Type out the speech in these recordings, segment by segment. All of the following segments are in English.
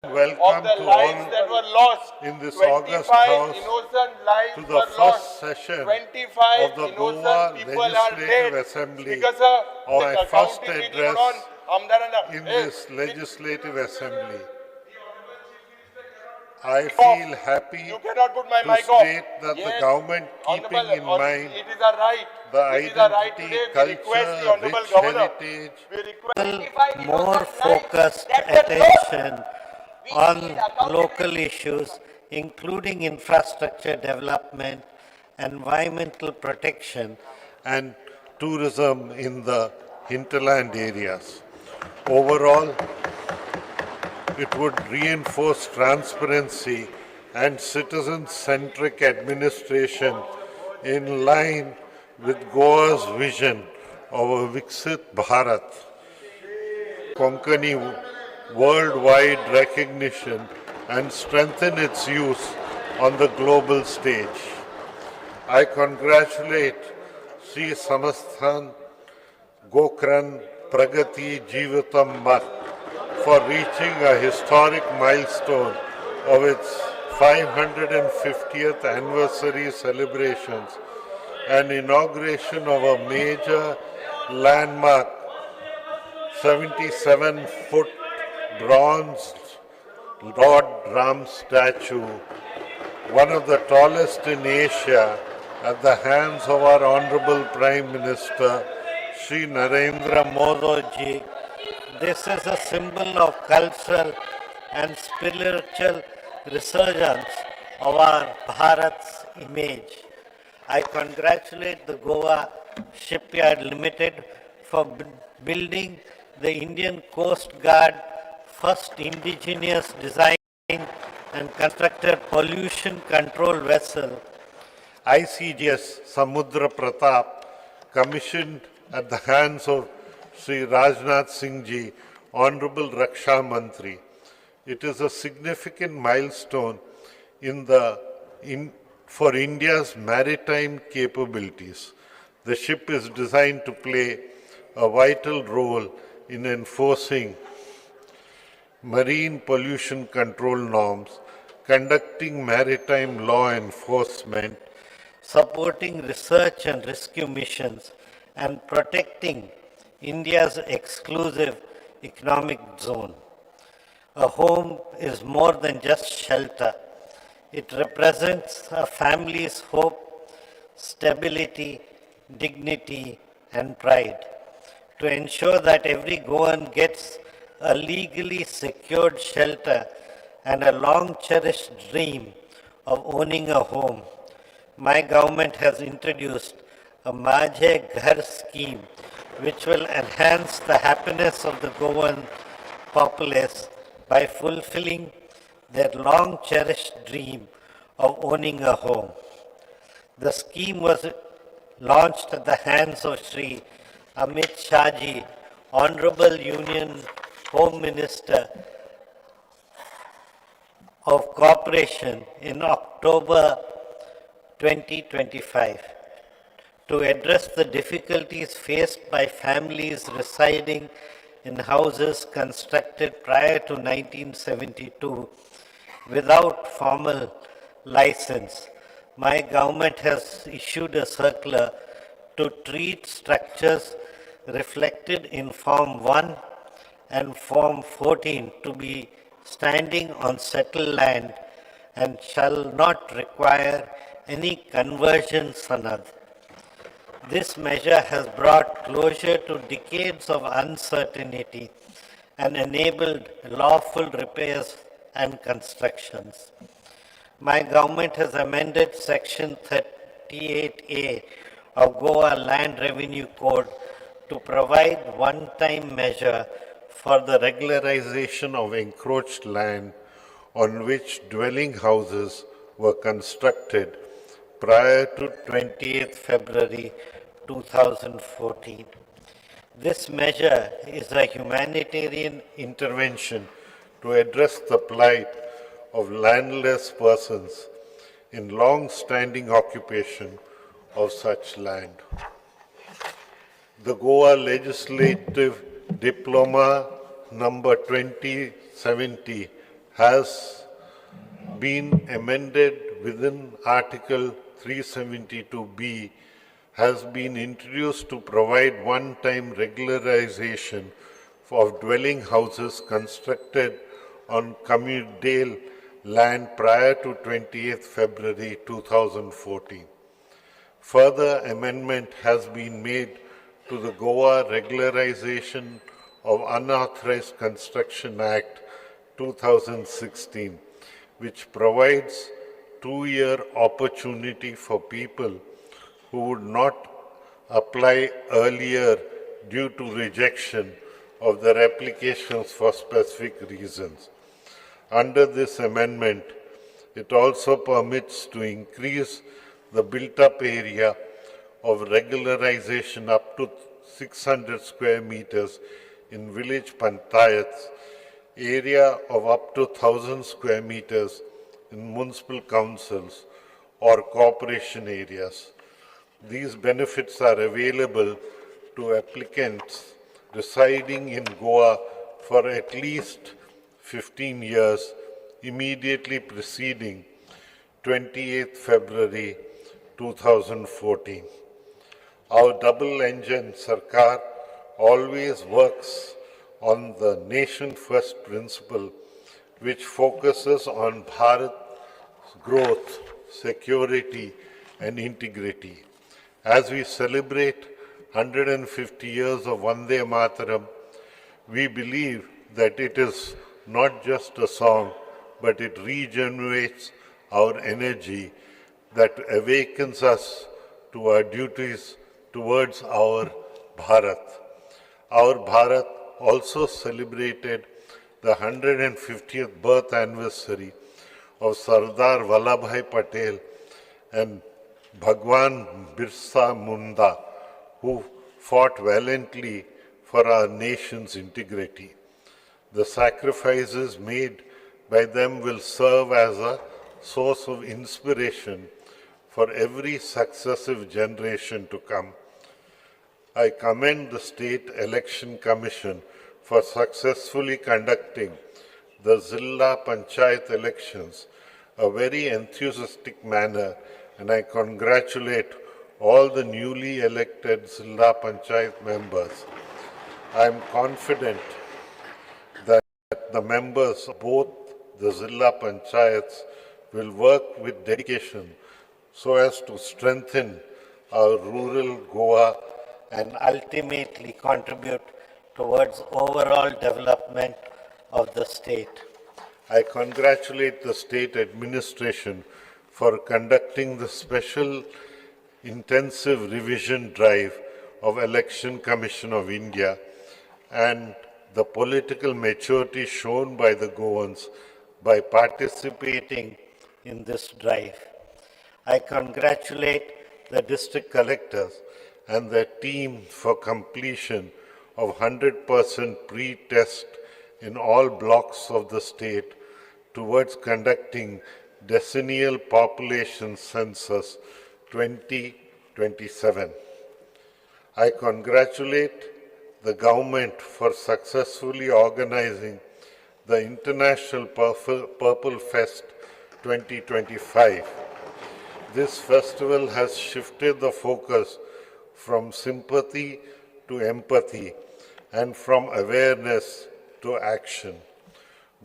Welcome the to lives all that were lost. in this 25 August House innocent lives to the were first lost. session 25 of the innocent Goa people are dead. Legislative Assembly, Because of my first counting address in this Legislative Assembly. I feel happy You cannot put my to mic off. state that the Yes, government, keeping Honorable, in mind it is a right. the It is a right identity, today. We request the culture, Honorable rich Governor. heritage, We request More focused attention on local issues, including infrastructure development, environmental protection, and tourism in the hinterland areas. Overall, it would reinforce transparency and citizen-centric administration in line with Goa's vision of a Viksit Bharat, Konkani worldwide recognition and strengthen its use on the global stage. I congratulate Sri Samasthan Gokran Pragati Jivatam Mat for reaching a historic milestone of its 550th anniversary celebrations and inauguration of a major landmark 77-foot bronze Lord Ram statue, one of the tallest in Asia, at the hands of our Honorable Prime Minister, Sri Narendra Modi. this is a symbol of cultural and spiritual resurgence of our Bharat's image. I congratulate the Goa Shipyard Limited for building the Indian Coast Guard first indigenous design and constructed pollution control vessel. ICGS Samudra Pratap, commissioned at the hands of Sri Rajnath Singh Ji, Honorable Raksha Mantri. It is a significant milestone for India's maritime capabilities. The ship is designed to play a vital role in enforcing marine pollution control norms, conducting maritime law enforcement, supporting research and rescue missions, and protecting India's exclusive economic zone. A home is more than just shelter. It represents a family's hope, stability, dignity, and pride. To ensure that every Goan gets a legally secured shelter and a long-cherished dream of owning a home, my government has introduced a Majhe Ghar scheme which will enhance the happiness of the Goan populace by fulfilling their long-cherished dream of owning a home. The scheme was launched at the hands of Sri Amit Shahji, Honorable Union Home Minister of Cooperation in October 2025 to address the difficulties faced by families residing in houses constructed prior to 1972 without formal license. My government has issued a circular to treat structures reflected in Form 1 and Form 14 to be standing on settled land and shall not require any conversions on earth. This measure has brought closure to decades of uncertainty and enabled lawful repairs and constructions. My government has amended Section 38A of Goa Land Revenue Code to provide one-time measure for the regularization of encroached land on which dwelling houses were constructed prior to 28th February 2014. This measure is a humanitarian intervention to address the plight of landless persons in long-standing occupation of such land. The Goa Legislative Diploma number 2070 has been amended within Article 372B has been introduced to provide one-time regularization of dwelling houses constructed on communal land prior to 28th February 2014. Further amendment has been made to the Goa Regularization of Unauthorized Construction Act 2016, which provides 2-year opportunity for people who would not apply earlier due to rejection of their applications for specific reasons. Under this amendment, it also permits to increase the built-up area of regularization up to 600 square meters in village panchayats, area of up to 1,000 square meters in municipal councils or corporation areas. These benefits are available to applicants residing in Goa for at least 15 years immediately preceding 28th February 2014. Our double-engine Sarkar always works on the nation-first principle, which focuses on Bharat's growth, security, and integrity. As we celebrate 150 years of Vande Mataram, we believe that it is not just a song, but it regenerates our energy that awakens us to our duties towards our Bharat. Our Bharat also celebrated the 150th birth anniversary of Sardar Vallabhbhai Patel and Bhagwan Birsa Munda, who fought valiantly for our nation's integrity. The sacrifices made by them will serve as a source of inspiration for every successive generation to come. I commend the State Election Commission for successfully conducting the Zilla Panchayat elections a very enthusiastic manner, and I congratulate all the newly elected Zilla Panchayat members. I am confident that the members of both the Zilla Panchayats will work with dedication so as to strengthen our rural Goa and ultimately contribute towards overall development of the state. I congratulate the state administration for conducting the special intensive revision drive of Election Commission of India and the political maturity shown by the Goans by participating in this drive. I congratulate the district collectors and their team for completion of 100% pre-test in all blocks of the state towards conducting decennial population census 2027. I congratulate the government for successfully organizing the International Purple Fest 2025. This festival has shifted the focus from sympathy to empathy and from awareness to action.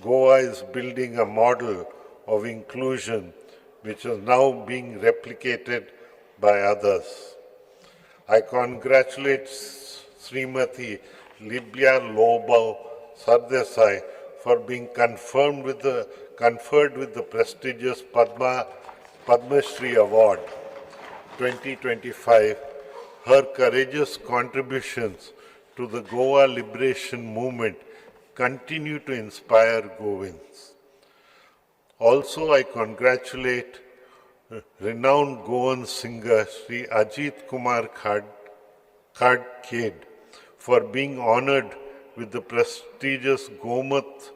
Goa is building a model of inclusion which is now being replicated by others. I congratulate Srimati Libya Lobo Sardesai for being conferred with the prestigious Padma Shri Award 2025. Her courageous contributions to the Goa liberation movement continue to inspire Goans. Also, I congratulate renowned Goan singer Sri Ajit Kumar Khadkhed for being honored with the prestigious Gomat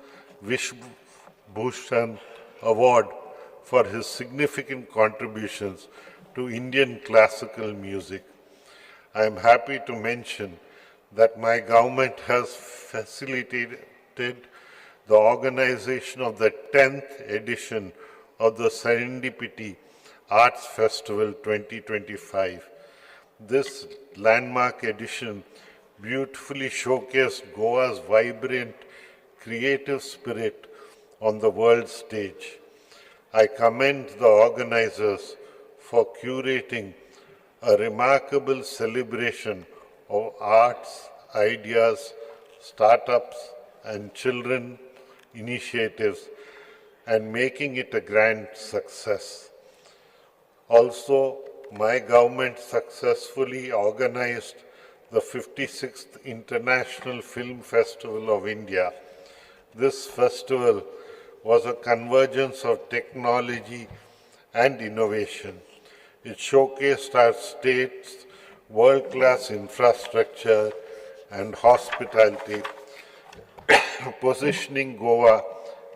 Vishbhushan Award for his significant contributions to Indian classical music. I am happy to mention that my government has facilitated the organization of the 10th edition of the Serendipity Arts Festival 2025. This landmark edition beautifully showcased Goa's vibrant creative spirit on the world stage. I commend the organizers for curating a remarkable celebration of arts, ideas, startups, and children initiatives and making it a grand success. Also, my government successfully organized the 56th International Film Festival of India. This festival was a convergence of technology and innovation. It showcased our state's world-class infrastructure and hospitality, positioning Goa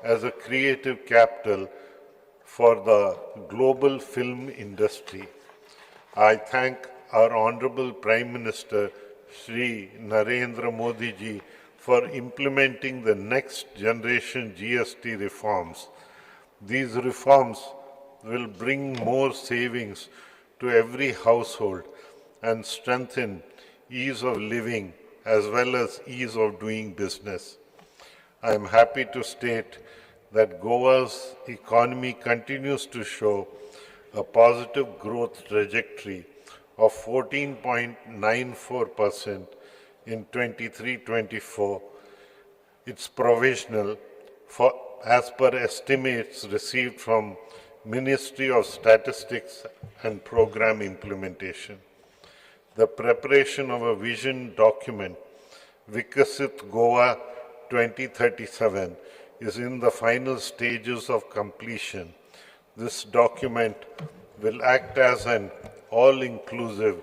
as a creative capital for the global film industry. I thank our Honorable Prime Minister, Shri Narendra Modi ji, for implementing the next generation GST reforms. These reforms will bring more savings to every household and strengthen ease of living as well as ease of doing business. I am happy to state that Goa's economy continues to show a positive growth trajectory of 14.94% in 23-24. It's provisional for, as per estimates received from Ministry of Statistics and Program Implementation. The preparation of a vision document, Vikasit Goa 2037, is in the final stages of completion. This document will act as an all-inclusive,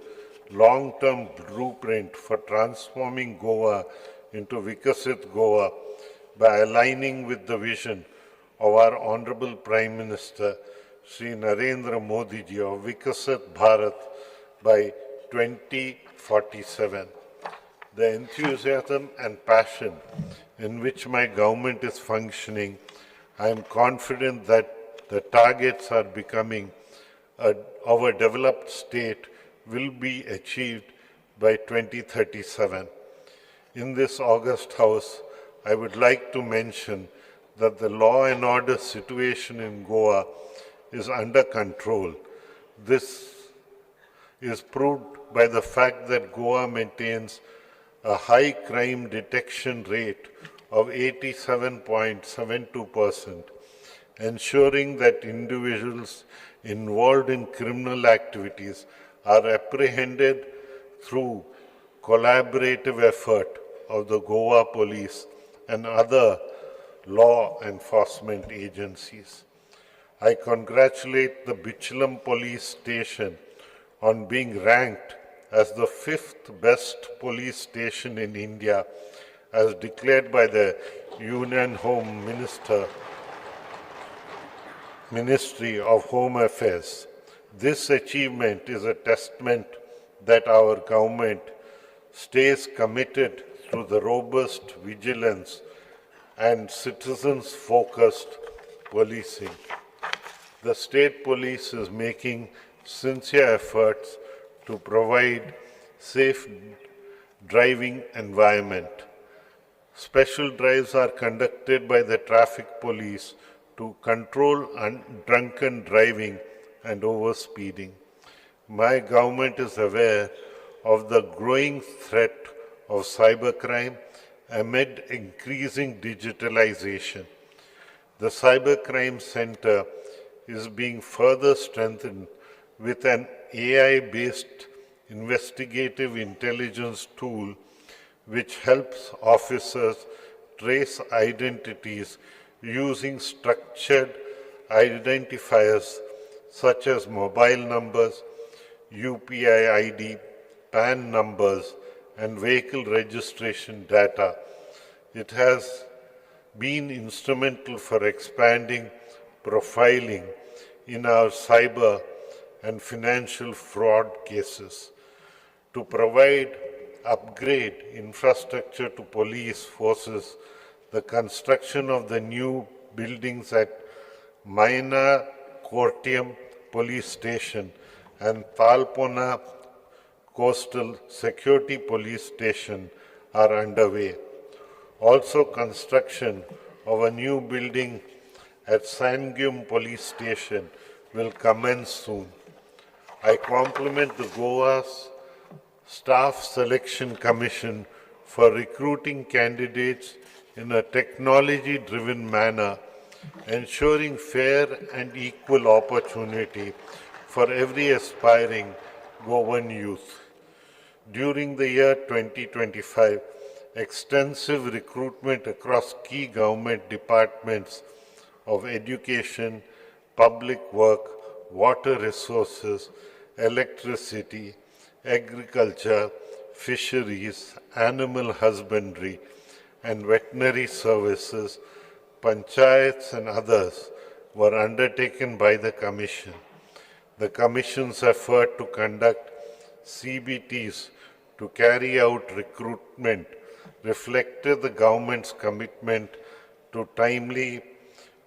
long-term blueprint for transforming Goa into Vikasit Goa by aligning with the vision of our Honorable Prime Minister, Shri Narendra Modi ji, of Vikasit Bharat by 2047. The enthusiasm and passion in which my government is functioning, I am confident that the targets are becoming of a developed state will be achieved by 2037. In this August House, I would like to mention that the law and order situation in Goa is under control. This is proved by the fact that Goa maintains a high crime detection rate of 87.72%, ensuring that individuals involved in criminal activities are apprehended through collaborative effort of the Goa police and other law enforcement agencies. I congratulate the Bichlam police station on being ranked as the 5th best police station in India as declared by the Union Home Ministry of Home Affairs. This achievement is a testament that our government stays committed to the robust vigilance and citizens-focused policing. The state police is making sincere efforts to provide safe driving environment. Special drives are conducted by the traffic police to control drunken driving and overspeeding. My government is aware of the growing threat of cybercrime amid increasing digitalization. The Cybercrime Center is being further strengthened with an AI-based investigative intelligence tool which helps officers trace identities using structured identifiers such as mobile numbers, UPI ID, PAN numbers, and vehicle registration data. It has been instrumental for expanding profiling in our cyber and financial fraud cases. To provide upgrade infrastructure to police forces, the construction of the new buildings at Maina Kortium Police Station and Talpona Coastal Security Police Station are underway. Also, construction of a new building at Goem Police Station will commence soon. I compliment the Goa's Staff Selection Commission for recruiting candidates in a technology-driven manner, ensuring fair and equal opportunity for every aspiring Goan youth. During the year 2025, extensive recruitment across key government departments of education, public work, water resources, electricity, agriculture, fisheries, animal husbandry, and veterinary services, panchayats and others were undertaken by the Commission. The Commission's effort to conduct CBTs to carry out recruitment reflected the government's commitment to timely,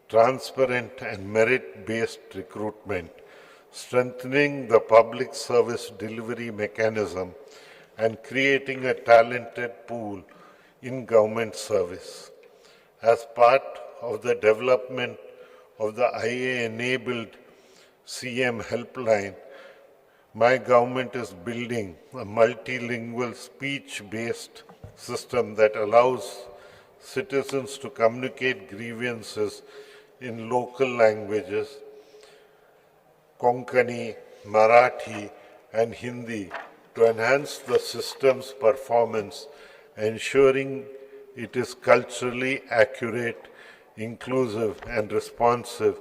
transparent and merit-based recruitment, strengthening the public service delivery mechanism and creating a talented pool in government service. As part of the development of the IA-enabled CM helpline, my government is building a multilingual speech-based system that allows citizens to communicate grievances in local languages, Konkani, Marathi, and Hindi, to enhance the system's performance, ensuring it is culturally accurate, inclusive, and responsive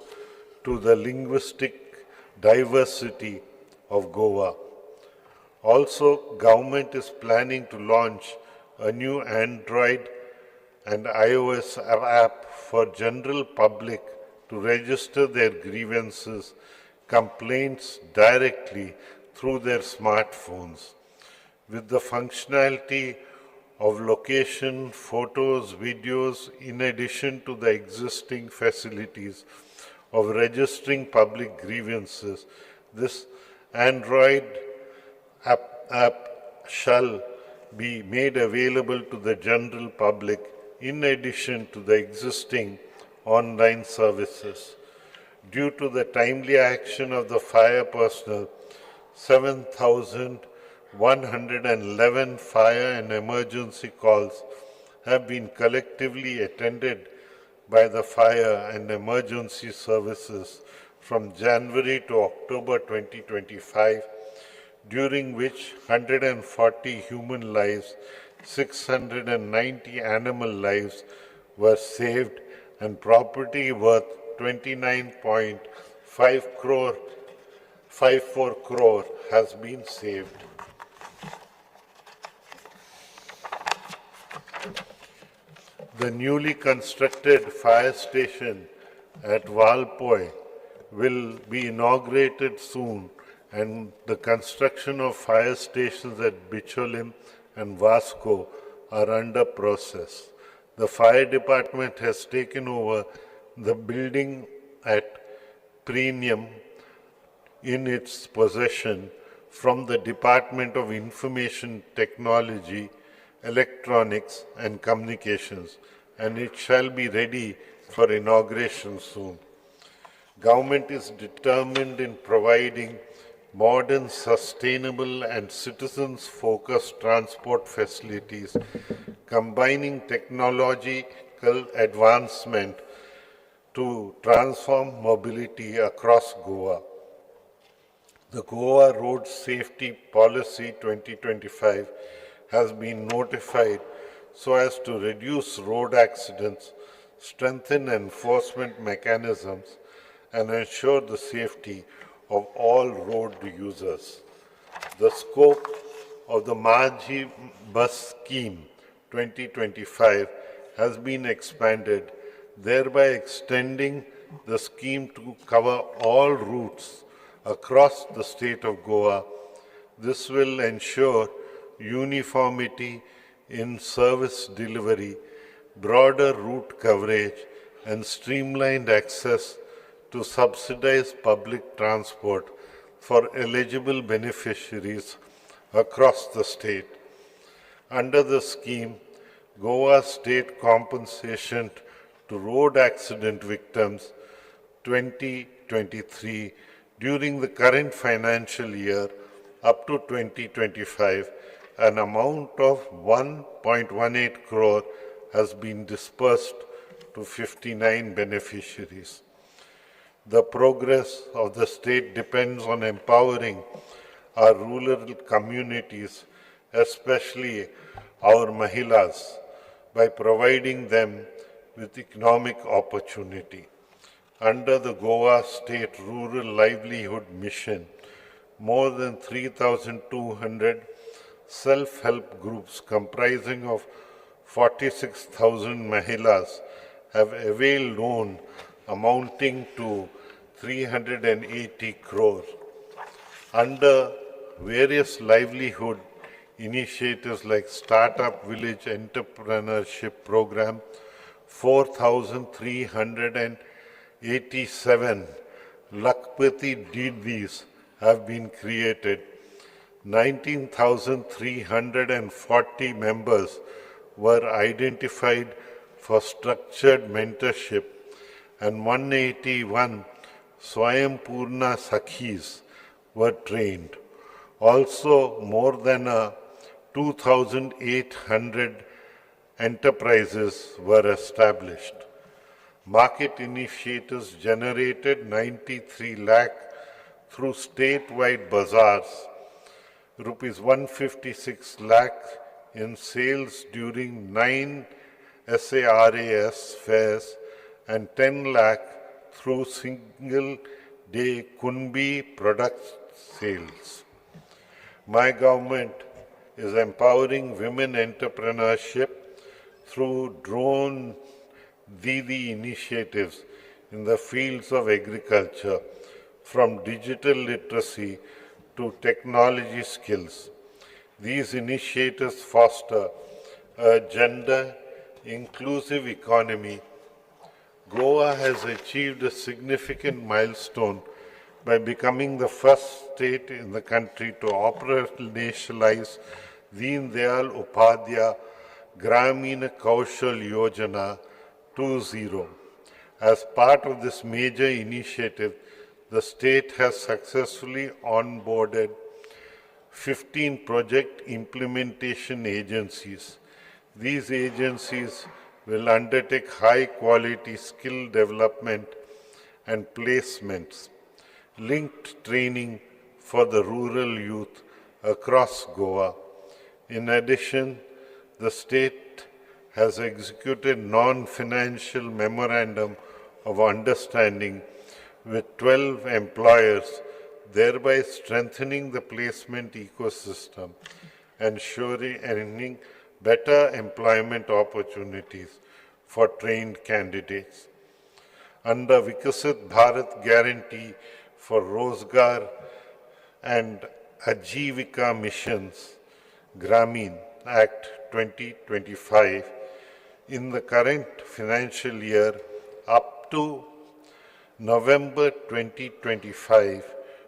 to the linguistic diversity of Goa. Also, government is planning to launch a new Android and iOS app for general public to register their grievances, complaints directly through their smartphones. With the functionality of location, photos, videos, in addition to the existing facilities of registering public grievances, this Android app shall be made available to the general public in addition to the existing online services. Due to the timely action of the fire personnel, 7,111 fire and emergency calls have been collectively attended by the fire and emergency services from January to October 2025, during which 140 human lives, 690 animal lives were saved and property worth 29.54 crore has been saved. The newly constructed fire station at Valpoi will be inaugurated soon, and the construction of fire stations at Bicholim and Vasco are under process. The fire department has taken over the building at Premium in its possession from the Department of Information Technology, Electronics and Communications, and it shall be ready for inauguration soon. Government is determined in providing modern, sustainable and citizens-focused transport facilities, combining technological advancement to transform mobility across Goa. The Goa Road Safety Policy 2025 has been notified so as to reduce road accidents, strengthen enforcement mechanisms, and ensure the safety of all road users. The scope of the Maji Bus Scheme 2025 has been expanded, thereby extending the scheme to cover all routes across the state of Goa. This will ensure uniformity in service delivery, broader route coverage, and streamlined access to subsidized public transport for eligible beneficiaries across the state. Under the scheme, Goa state compensation to road accident victims 2023 during the current financial year up to 2025, an amount of 1.18 crore has been dispersed to 59 beneficiaries. The progress of the state depends on empowering our rural communities, especially our Mahilas, by providing them with economic opportunity. Under the Goa State Rural Livelihood Mission, more than 3,200 self-help groups comprising of 46,000 Mahilas have availed loan amounting to 380 crore. Under various livelihood initiatives like Startup Village Entrepreneurship Program, 4,387 Lakpati Didis have been created, 19,340 members were identified for structured mentorship, and 181 Swayam Sakhis were trained. Also, more than 2,800 enterprises were established. Market initiatives generated 93 lakh through statewide bazaars, rupees 156 lakh in sales during 9 SARAS fairs, and 10 lakh through single-day Kunbi product sales. My government is empowering women entrepreneurship through drone Didi initiatives in the fields of agriculture, from digital literacy to technology skills. These initiatives foster a gender-inclusive economy. Goa has achieved a significant milestone by becoming the first state in the country to operationalize Deen Dayal Upadhyaya Grameen Kaushal Yojana 2.0. As part of this major initiative, the state has successfully onboarded 15 project implementation agencies. These agencies will undertake high-quality skill development and placements, linked training for the rural youth across Goa. In addition, the state has executed non-financial memorandum of understanding with 12 employers, thereby strengthening the placement ecosystem and ensuring better employment opportunities for trained candidates. Under Vikasit Bharat Guarantee for Rozgar and Ajivika Missions, Grameen Act 2025, in the current financial year up to November 2025,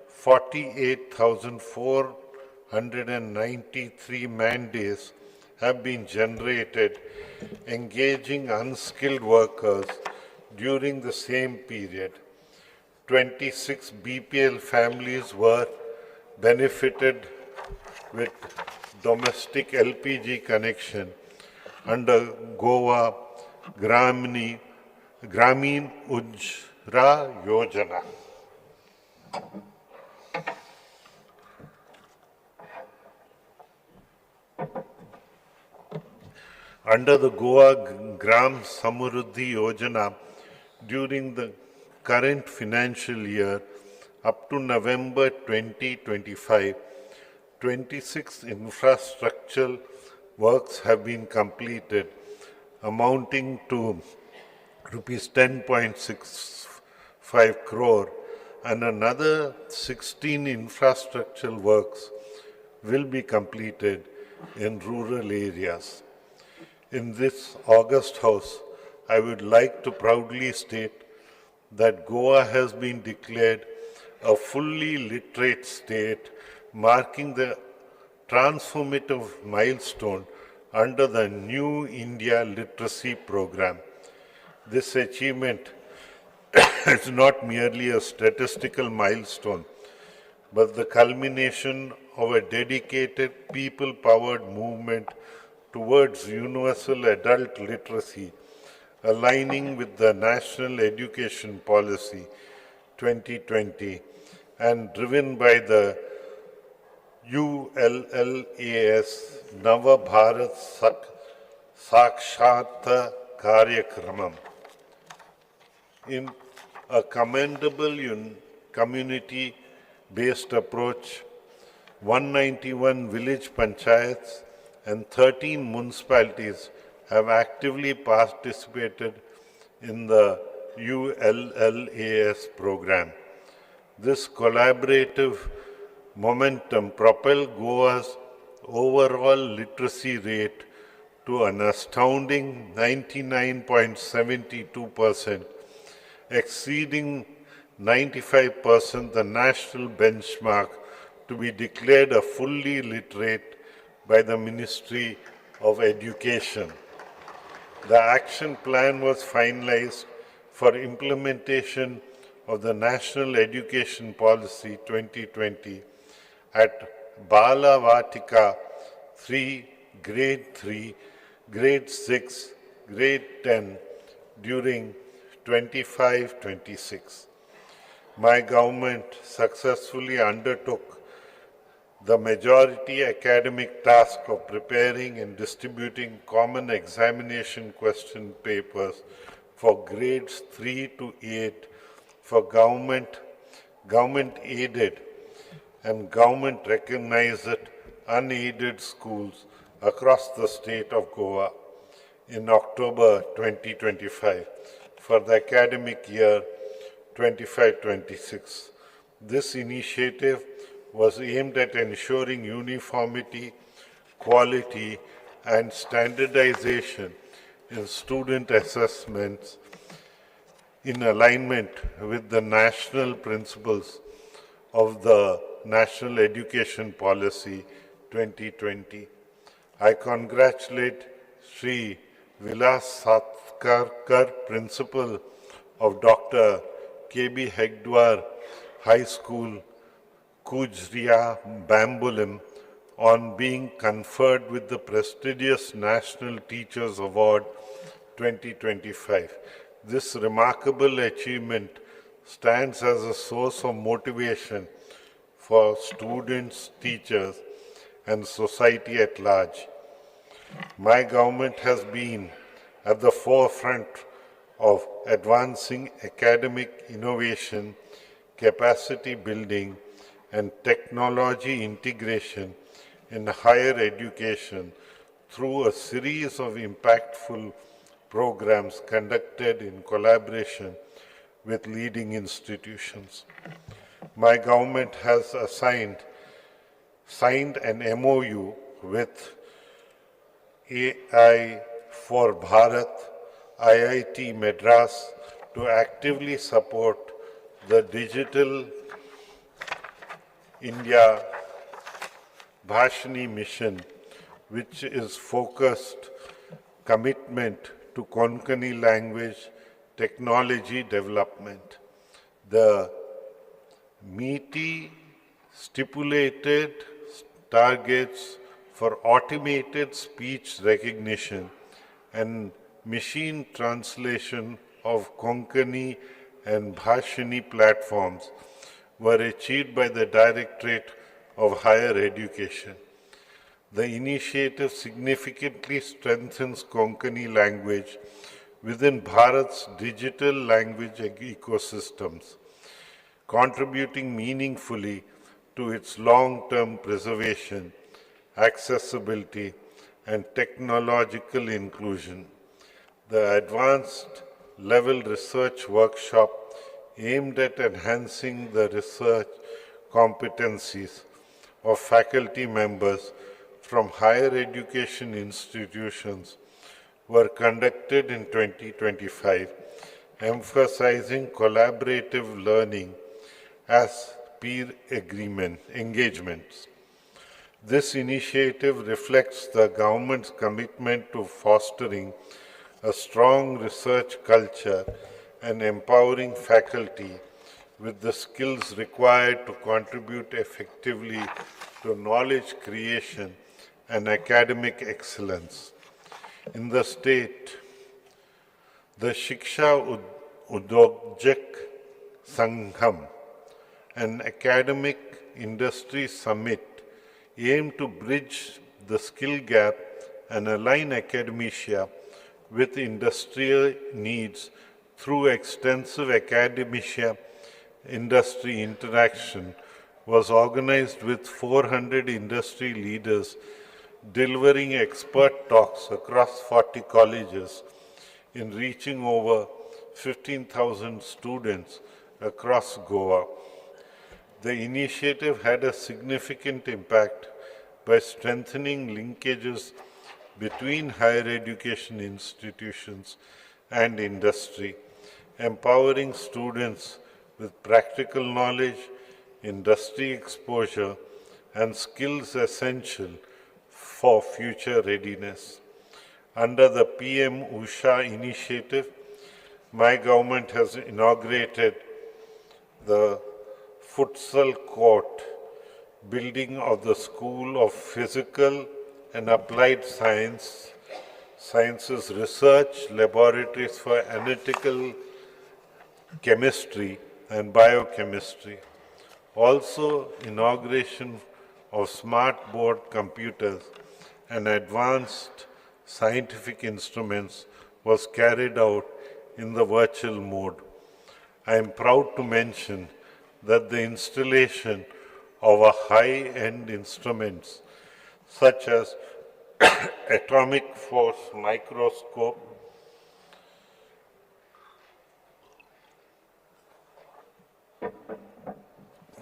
48,493 man days have been generated, engaging unskilled workers during the same period. 26 BPL families were benefited with domestic LPG connection under Goa Grameen Ujra Yojana. Under the Goa Gram Samruddhi Yojana, during the current financial year up to November 2025, 26 infrastructural works have been completed, amounting to rupees 10.65 crore, and another 16 infrastructural works will be completed in rural areas. In this August House, I would like to proudly state that Goa has been declared a fully literate state, marking the transformative milestone under the New India Literacy Program. This achievement is not merely a statistical milestone, but the culmination of a dedicated people-powered movement towards universal adult literacy, aligning with the National Education Policy 2020 and driven by the ULLAS Nava Bharat Sakshata Karyakramam. In a commendable community-based approach, 191 village panchayats and 13 municipalities have actively participated in the ULLAS program. This collaborative momentum propelled Goa's overall literacy rate to an astounding 99.72%, exceeding 95% the national benchmark to be declared a fully literate by the Ministry of Education. The action plan was finalized for implementation of the National Education Policy 2020 at Bala Vatika 3, Grade 6, Grade 10 during 25-26. My government successfully undertook the majority academic task of preparing and distributing common examination question papers for grades 3 to 8 for government-aided and government-recognized unaided schools across the state of Goa in October 2025 for the academic year 25-26. This initiative was aimed at ensuring uniformity, quality, and standardization in student assessments in alignment with the national principles of the National Education Policy 2020. I congratulate Sri Vilas Satkarkar, Principal of Dr. K.B. Hegdwar High School, Kujria, Bambulim, on being conferred with the prestigious National Teachers Award 2025. This remarkable achievement stands as a source of motivation for students, teachers, and society at large. My government has been at the forefront of advancing academic innovation, capacity building, and technology integration in higher education through a series of impactful programs conducted in collaboration with leading institutions. My government has signed an MOU with AI for Bharat, IIT Madras, to actively support the Digital India Bhashani mission, which is focused commitment to Konkani language technology development. The meaty stipulated targets for automated speech recognition and machine translation of Konkani and Bhashani platforms were achieved by the Directorate of Higher Education. The initiative significantly strengthens Konkani language within Bharat's digital language ecosystems, contributing meaningfully to its long-term preservation, accessibility, and technological inclusion. The advanced level research workshop aimed at enhancing the research competencies of faculty members from higher education institutions were conducted in 2025, emphasizing collaborative learning as peer engagements. This initiative reflects the government's commitment to fostering a strong research culture and empowering faculty with the skills required to contribute effectively to knowledge creation and academic excellence. In the state, the Shiksha Udyojak Sangham, an academic industry summit, aimed to bridge the skill gap and align academia with industrial needs through extensive academia industry interaction, was organized with 400 industry leaders delivering expert talks across 40 colleges in reaching over 15,000 students across Goa. The initiative had a significant impact by strengthening linkages between higher education institutions and industry, empowering students with practical knowledge, industry exposure, and skills essential for future readiness. Under the PM Usha initiative, my government has inaugurated the futsal court building of the School of Physical and Applied Sciences Research Laboratories for Analytical Chemistry and Biochemistry. Also, inauguration of smart board computers and advanced scientific instruments was carried out in the virtual mode. I am proud to mention that the installation of a high-end instruments such as atomic force microscope,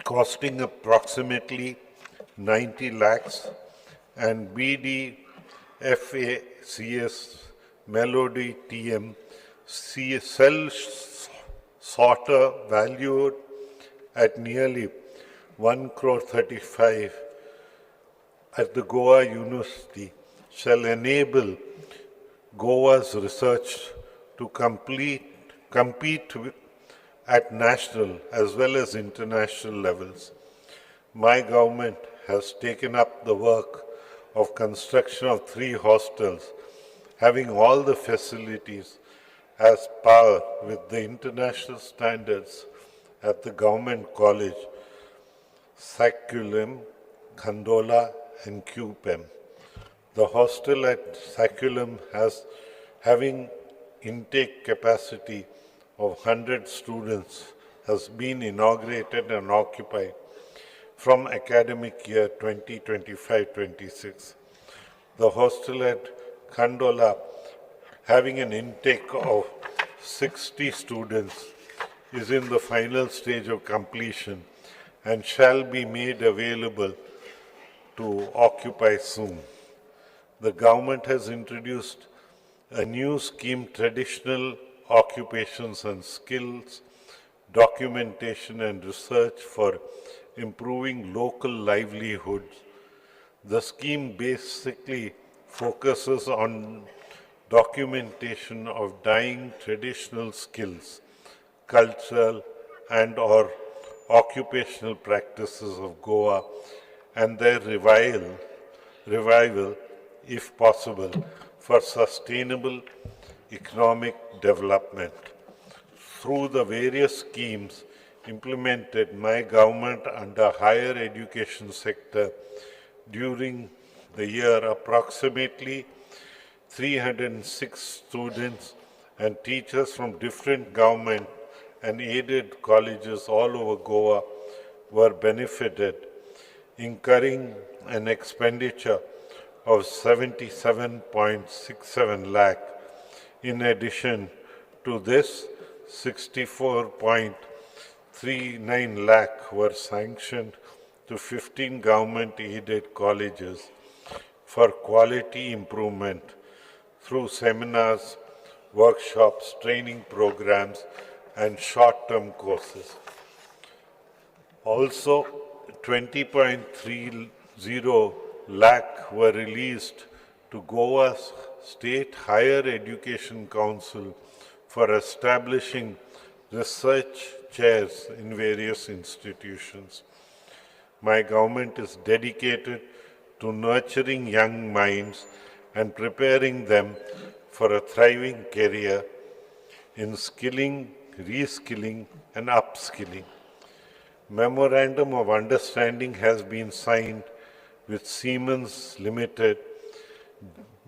costing approximately 90 lakhs, and BDFACS Melody TM cell sorter valued at nearly 1 crore 35 at the Goa University shall enable Goa's research to compete at national as well as international levels. My government has taken up the work of construction of 3 hostels, having all the facilities as par with the international standards at the Government College, Saculum, Khandola, and Qpem. The hostel at Saculum having intake capacity of 100 students has been inaugurated and occupied from academic year 2025-26. The hostel at Khandola, having an intake of 60 students, is in the final stage of completion and shall be made available to occupy soon. The government has introduced a new scheme, Traditional Occupations and Skills, Documentation and Research for Improving Local Livelihoods. The scheme basically focuses on documentation of dying traditional skills, cultural and or occupational practices of Goa and their revival, if possible, for sustainable economic development. Through the various schemes implemented my government under higher education sector during the year, approximately 306 students and teachers from different government and aided colleges all over Goa were benefited, incurring an expenditure of 77.67 lakh. In addition to this, 64.39 lakh were sanctioned to 15 government-aided colleges for quality improvement through seminars, workshops, training programs, and short-term courses. Also, 20.30 lakh were released to Goa's State Higher Education Council for establishing research chairs in various institutions. My government is dedicated to nurturing young minds and preparing them for a thriving career in skilling, reskilling, and upskilling. Memorandum of Understanding has been signed with Siemens Limited,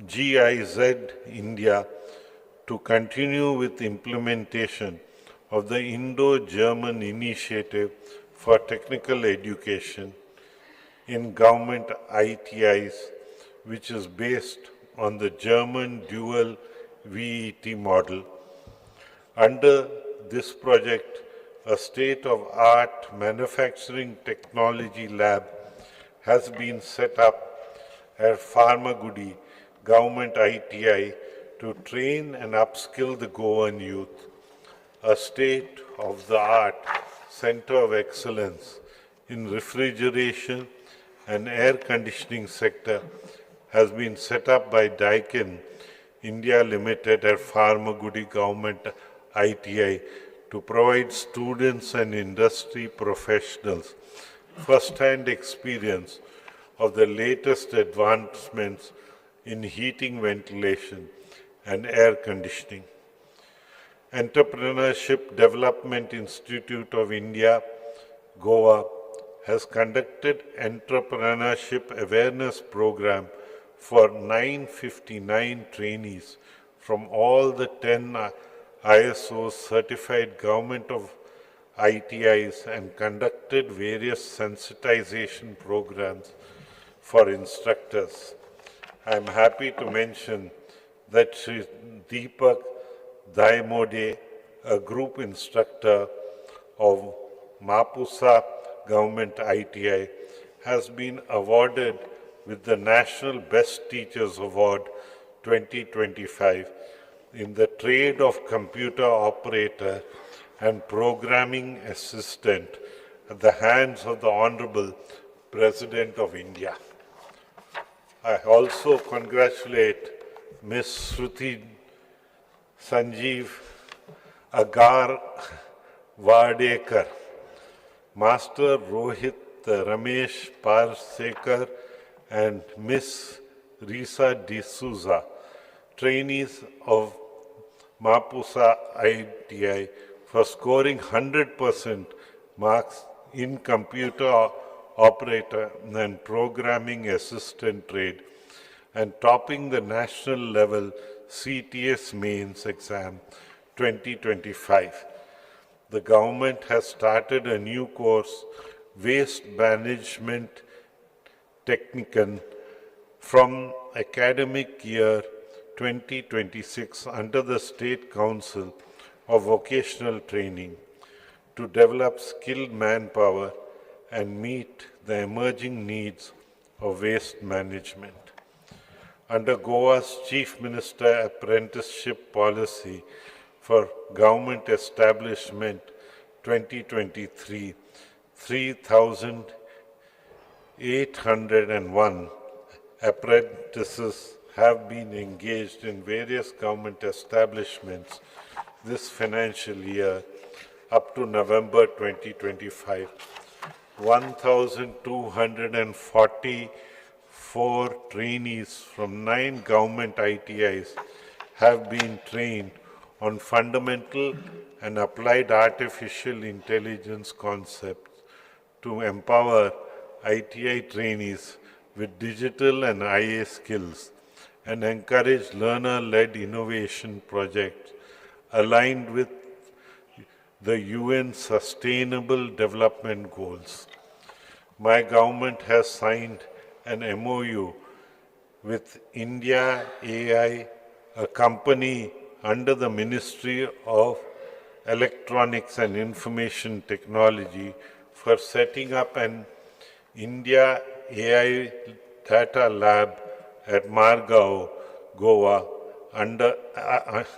GIZ India, to continue with implementation of the Indo-German Initiative for Technical Education in government ITIs, which is based on the German dual VET model. Under this project, a state-of-art manufacturing technology lab has been set up at Pharmagudi Government ITI to train and upskill the Goan youth. A state-of-the-art center of excellence in refrigeration and air conditioning sector has been set up by Daikin India Limited at Pharmagudi Government ITI to provide students and industry professionals first-hand experience of the latest advancements in heating, ventilation, and air conditioning. Entrepreneurship Development Institute of India, Goa, has conducted entrepreneurship awareness program for 959 trainees from all the 10 ISO certified government of ITIs and conducted various sensitization programs for instructors. I am happy to mention that Sri Deepak Daimode, a group instructor of Mapusa Government ITI, has been awarded with the National Best Teachers Award 2025 in the trade of computer operator and programming assistant at the hands of the Honorable President of India. I also congratulate Ms. Shruti Sanjeev Agar Vardekar, Master Rohit Ramesh Parsekar, and Ms. Risa D'Souza, trainees of Mapusa ITI, for scoring 100% marks in computer operator and programming assistant trade and topping the national level CTS mains exam 2025. The government has started a new course, Waste Management Technican, from academic year 2026 under the State Council of Vocational Training to develop skilled manpower and meet the emerging needs of waste management. Under Goa's Chief Minister Apprenticeship Policy for Government Establishment 2023, 3,801 apprentices have been engaged in various government establishments this financial year up to November 2025. 1,244 trainees from 9 government ITIs have been trained on fundamental and applied artificial intelligence concepts to empower ITI trainees with digital and IA skills and encourage learner-led innovation projects aligned with the UN Sustainable Development Goals. My government has signed an MOU with India AI, a company under the Ministry of Electronics and Information Technology, for setting up an India AI data lab at Margao, Goa, under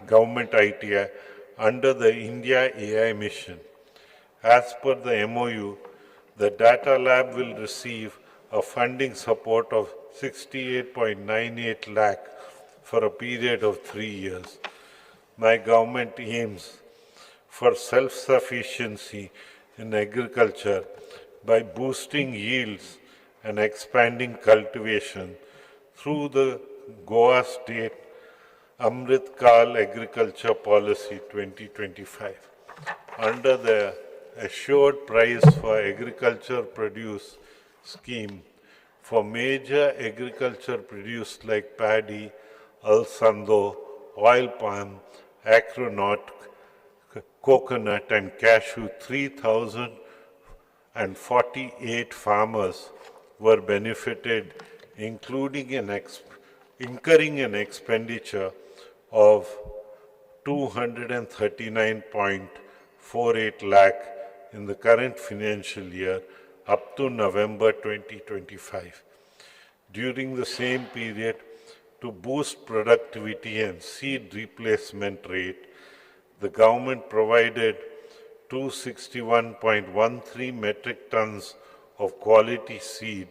government ITI under the India AI mission. As per the MOU, the Data Lab will receive a funding support of 68.98 lakh for a period of 3 years. My government aims for self-sufficiency in agriculture by boosting yields and expanding cultivation through the Goa State Amrit Kal Agriculture Policy 2025. Under the Assured Price for Agriculture Produce scheme for major agriculture produce like paddy, alsando, oil palm, acronaut, coconut and cashew, 3,048 farmers were benefited, incurring an expenditure of 239.48 lakh in the current financial year up to November 2025. During the same period, to boost productivity and seed replacement rate, the government provided 261.13 metric tons of quality seed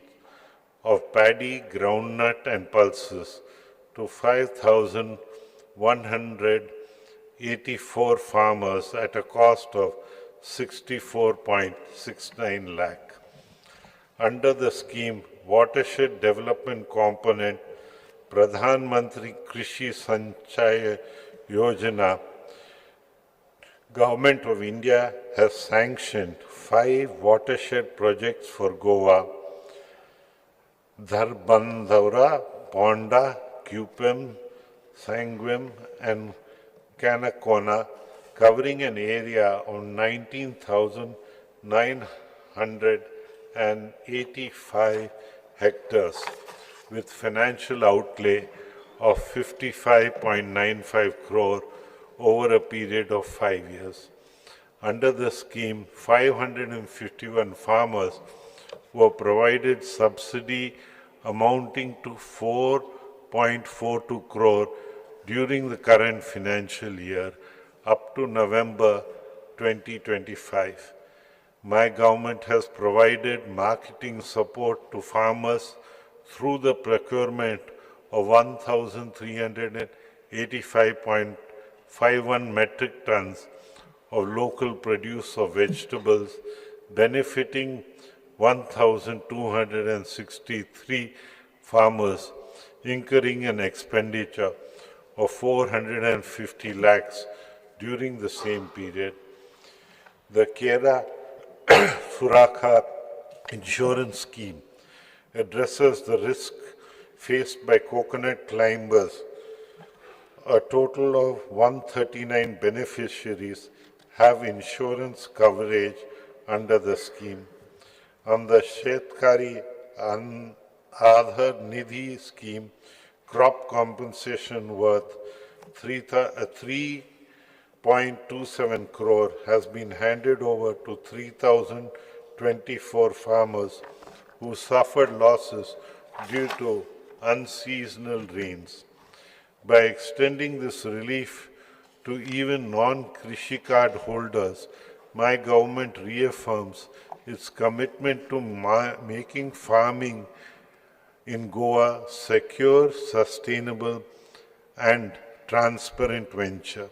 of paddy, groundnut and pulses to 5,184 farmers at a cost of 64.69 lakh. Under the scheme, Watershed Development Component, Pradhan Mantri Krishi Sanchaya Yojana, Government of India has sanctioned 5 watershed projects for Goa: Dharbandhara, Ponda, Goem, Goem and Canacona, covering an area of 19,985 hectares with financial outlay of 55.95 crore over a period of 5 years. Under the scheme, 551 farmers were provided subsidy amounting to 4.42 crore during the current financial year up to November 2025. My government has provided marketing support to farmers through the procurement of 1,385.51 metric tons of local produce of vegetables, benefiting 1,263 farmers, incurring an expenditure of 450 lakhs during the same period. The Kera Surakha insurance scheme addresses the risk faced by coconut climbers. A total of 139 beneficiaries have insurance coverage under the scheme. On the Shetkari Unheard Nidhi scheme, crop compensation worth 3.27 crore has been handed over to 3,024 farmers who suffered losses due to unseasonal rains. By extending this relief to even non-Krishi card holders, my government reaffirms its commitment to making farming in Goa secure, sustainable, and transparent venture.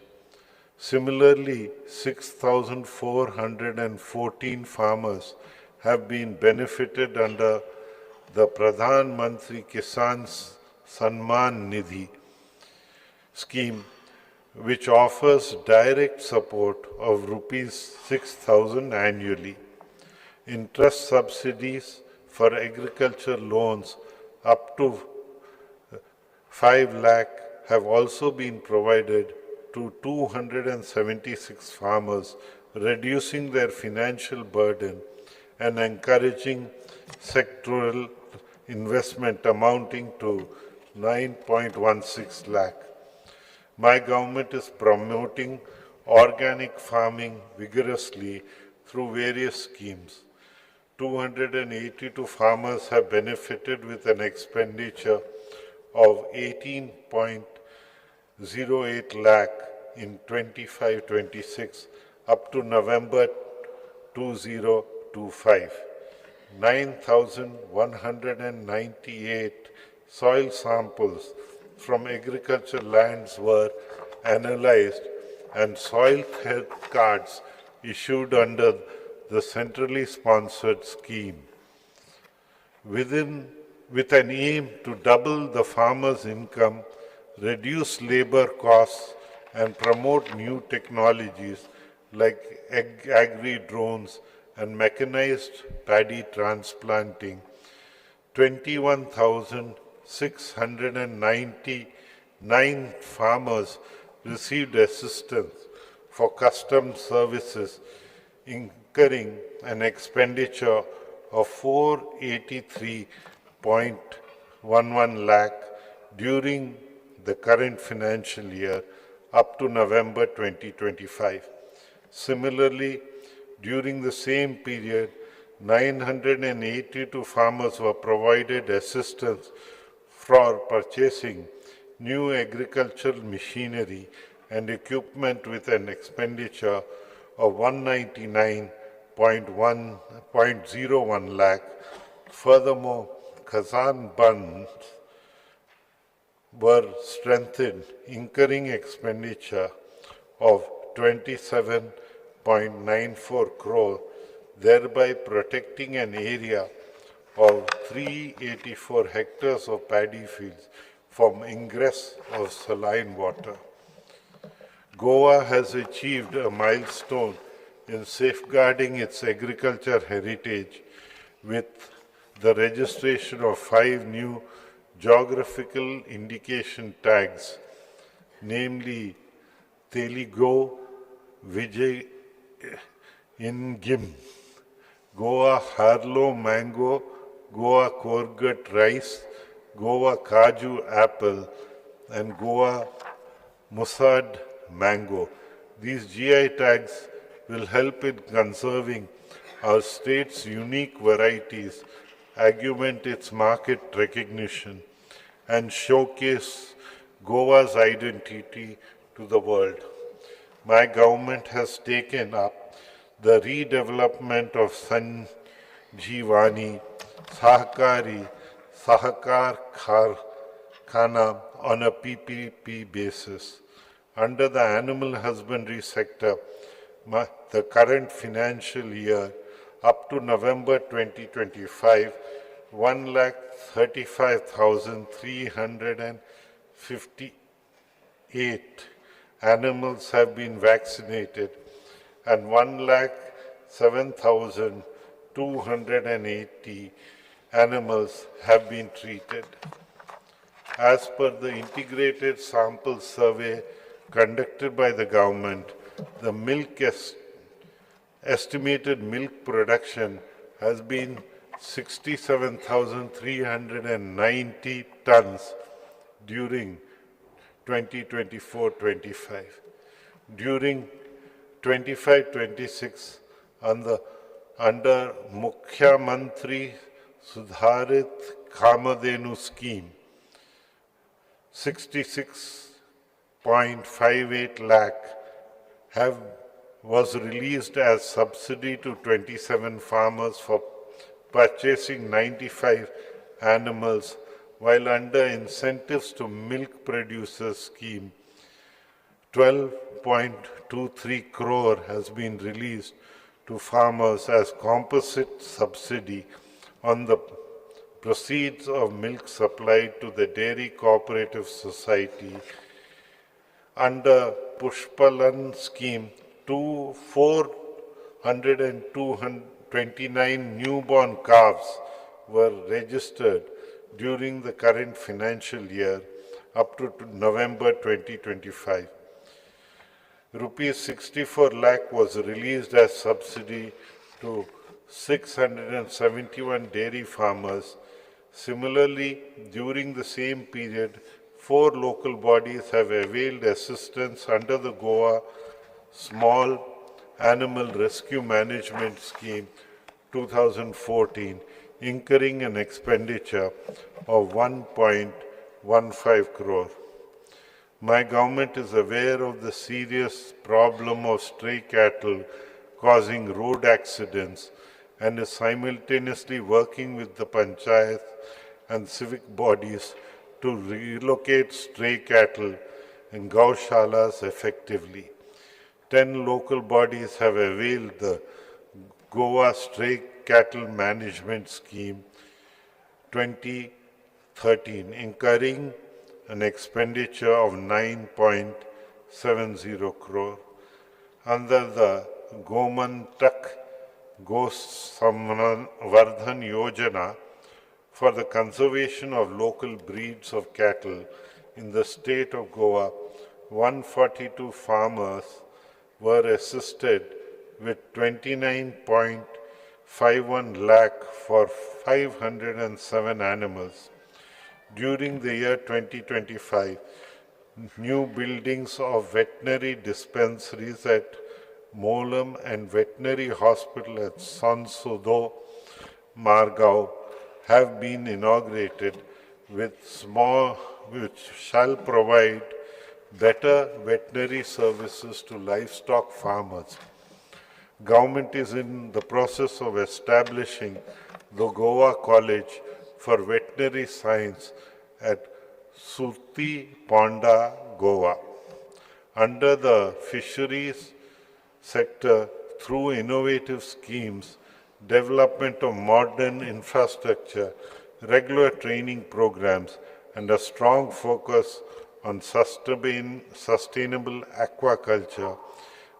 Similarly, 6,414 farmers have been benefited under the Pradhan Mantri Kisan Samman Nidhi scheme, which offers direct support of rupees 6,000 annually. Interest subsidies for agriculture loans up to 5 lakh have also been provided to 276 farmers, reducing their financial burden and encouraging sectoral investment amounting to 9.16 lakh. My government is promoting organic farming vigorously through various schemes. 282 farmers have benefited with an expenditure of 0.08 lakh in 25-26 up to November 2025. 9,198 soil samples from agricultural lands were analyzed and soil health cards issued under the centrally sponsored scheme. With an aim to double the farmer's income, reduce labor costs, and promote new technologies like agri-drones and mechanized paddy transplanting, 21,699 farmers received assistance for custom services, incurring an expenditure of 483.11 lakh during the current financial year up to November 2025. Similarly, during the same period, 982 farmers were provided assistance for purchasing new agricultural machinery and equipment with an expenditure of 199.01 lakh. Furthermore, Kazan bunds were strengthened, incurring expenditure of 27.94 crore, thereby protecting an area of 384 hectares of paddy fields from ingress of saline water. Goa has achieved a milestone in safeguarding its agriculture heritage with the registration of 5 new geographical indication tags, namely Teligo, Vijay in Goem, Goa Harlow mango, Goa Korgut rice, Goa Kaju apple, and Goa Musad mango. These GI tags will help in conserving our state's unique varieties, augment its market recognition, and showcase Goa's identity to the world. My government has taken up the redevelopment of Sanjeevani Sahakar Khana on a PPP basis. Under the animal husbandry sector, the current financial year up to November 2025, 1,35,358 animals have been vaccinated and 1,07,280 animals have been treated. As per the integrated sample survey conducted by the government, the estimated milk production has been 67,390 tons during 2024-25. During 25-26, under Mukhyamantri Sudharit Kamadhenu scheme, 66.58 lakh was released as subsidy to 27 farmers for purchasing 95 animals, while under incentives to milk producers scheme, 12.23 crore has been released to farmers as composite subsidy on the proceeds of milk supplied to the Dairy Cooperative Society. Under Pushpalan scheme, 429 newborn calves were registered during the current financial year up to November 2025. Rupees 64 lakh was released as subsidy to 671 dairy farmers. Similarly, during the same period, 4 local bodies have availed assistance under the Goa Small Animal Rescue Management Scheme 2014, incurring an expenditure of 1.15 crore. My government is aware of the serious problem of stray cattle causing road accidents and is simultaneously working with the panchayat and civic bodies to relocate stray cattle in gaushalas effectively. 10 local bodies have availed the Goa Stray Cattle Management Scheme 2013, incurring an expenditure of 9.70 crore. Under the Goemkar Vardhan Yojana for the conservation of local breeds of cattle in the state of Goa, 142 farmers were assisted with 29.51 lakh for 507 animals. During the year 2025, new buildings of veterinary dispensaries at Molam and veterinary hospital at Sansudo, Margao have been inaugurated which shall provide better veterinary services to livestock farmers. Government is in the process of establishing the Goa College for Veterinary Science at Surti Ponda, Goa. Under the fisheries sector, through innovative schemes, development of modern infrastructure, regular training programs, and a strong focus on sustainable aquaculture,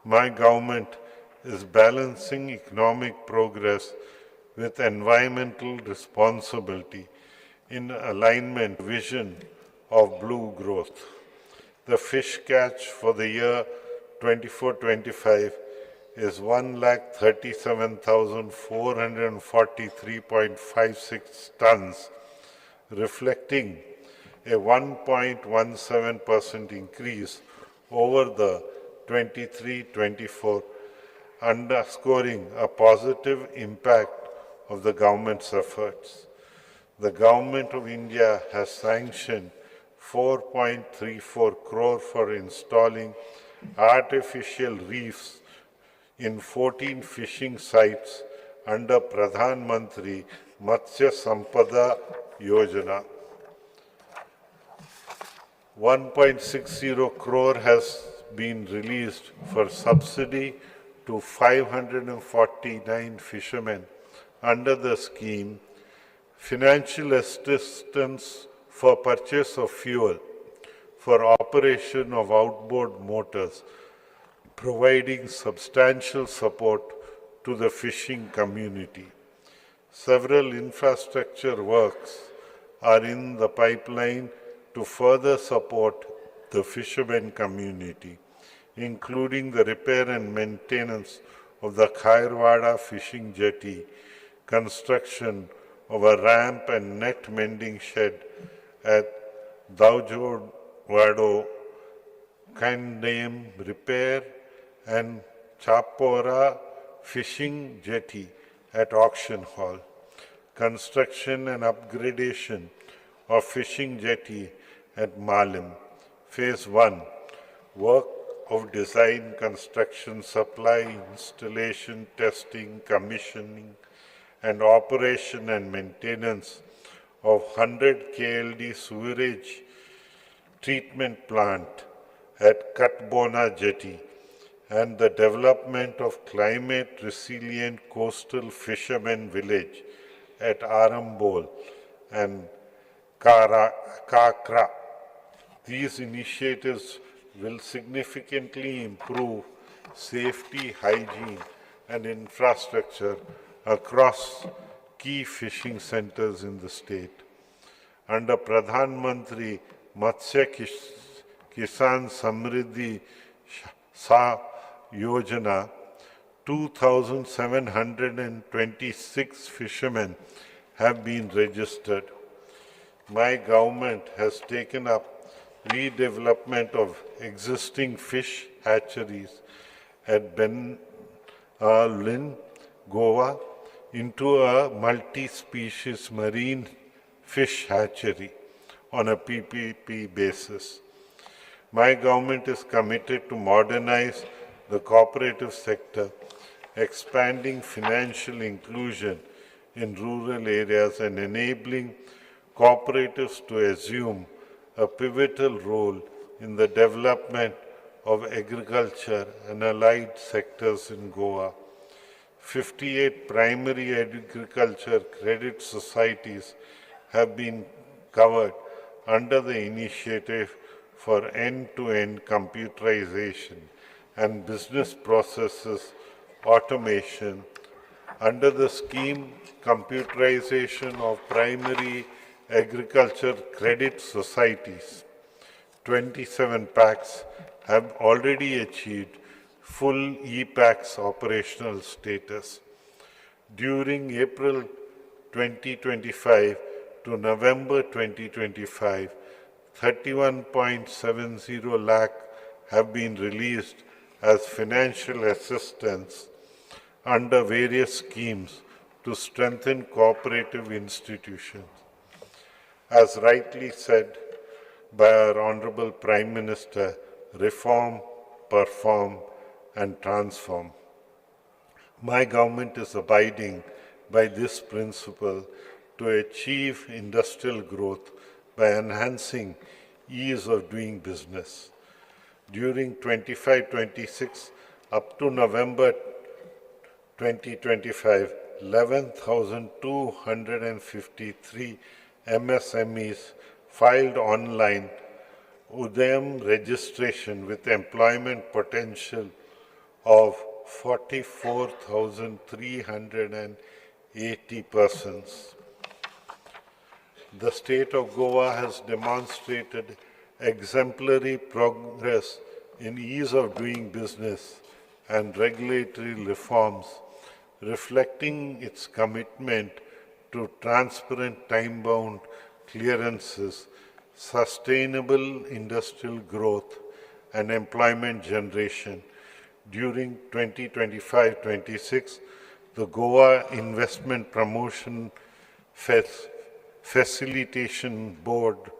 my government is balancing economic progress with environmental responsibility in alignment vision of blue growth. The fish catch for the year 24-25 is 1,37,443.56 tons, reflecting a 1.17% increase over the 23-24, underscoring a positive impact of the government's efforts. The Government of India has sanctioned 4.34 crore for installing artificial reefs in 14 fishing sites under Pradhan Mantri Matsya Sampada Yojana. 1.60 crore has been released for subsidy to 549 fishermen under the scheme, financial assistance for purchase of fuel for operation of outboard motors, providing substantial support to the fishing community. Several infrastructure works are in the pipeline to further support the fishermen community, including the repair and maintenance of the Khairwada fishing jetty, construction of a ramp and net mending shed at Daujodwado, Kandem repair and Chapora fishing jetty at Auction Hall, construction and upgradation of fishing jetty at Malim, Phase 1, work of design, construction, supply, installation, testing, commissioning, and operation and maintenance of 100 KLD sewerage treatment plant at Katbona Jetty, and the development of climate-resilient coastal fishermen village at Arambol and Kakra. These initiatives will significantly improve safety, hygiene, and infrastructure across key fishing centers in the state. Under Pradhan Mantri Matsya Kisan Samriddhi Sa Yojana, 2,726 fishermen have been registered. My government has taken up redevelopment of existing fish hatcheries at Lynn, Goa, into a multi-species marine fish hatchery on a PPP basis. My government is committed to modernize the cooperative sector, expanding financial inclusion in rural areas and enabling cooperatives to assume a pivotal role in the development of agriculture and allied sectors in Goa. 58 primary agriculture credit societies have been covered under the initiative for end-to-end computerization and business processes automation. Under the scheme computerization of primary agriculture credit societies, 27 packs have already achieved full e-packs operational status. During April 2025 to November 2025, 31.70 lakh have been released as financial assistance under various schemes to strengthen cooperative institutions. As rightly said by our Honorable Prime Minister, reform, perform, and transform. My government is abiding by this principle to achieve industrial growth by enhancing ease of doing business. During 25-26 up to November 2025, 11,253 MSMEs filed online Goem registration with employment potential of 44,380 persons. The state of Goa has demonstrated exemplary progress in ease of doing business and regulatory reforms, reflecting its commitment to transparent time-bound clearances, sustainable industrial growth, and employment generation. During 2025-26, the Goa Investment Promotion Facilitation Board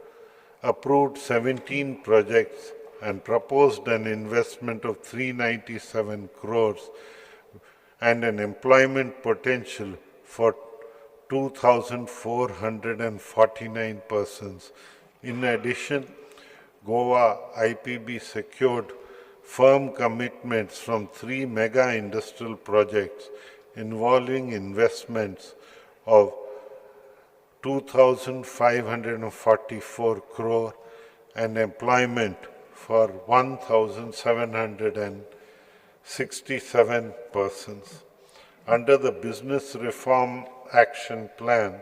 approved 17 projects and proposed an investment of 397 crores and an employment potential for 2,449 persons. In addition, Goa IPB secured firm commitments from 3 mega industrial projects involving investments of 2,544 crore and employment for 1,767 persons. Under the Business Reform Action Plan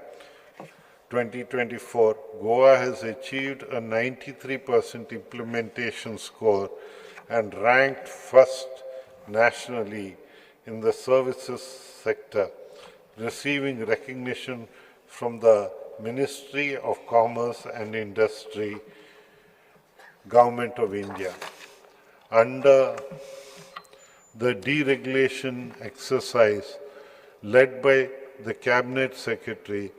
2024, Goa has achieved a 93% implementation score and ranked first nationally in the services sector, receiving recognition from the Ministry of Commerce and Industry, Government of India. Under the deregulation exercise led by the Cabinet Secretary,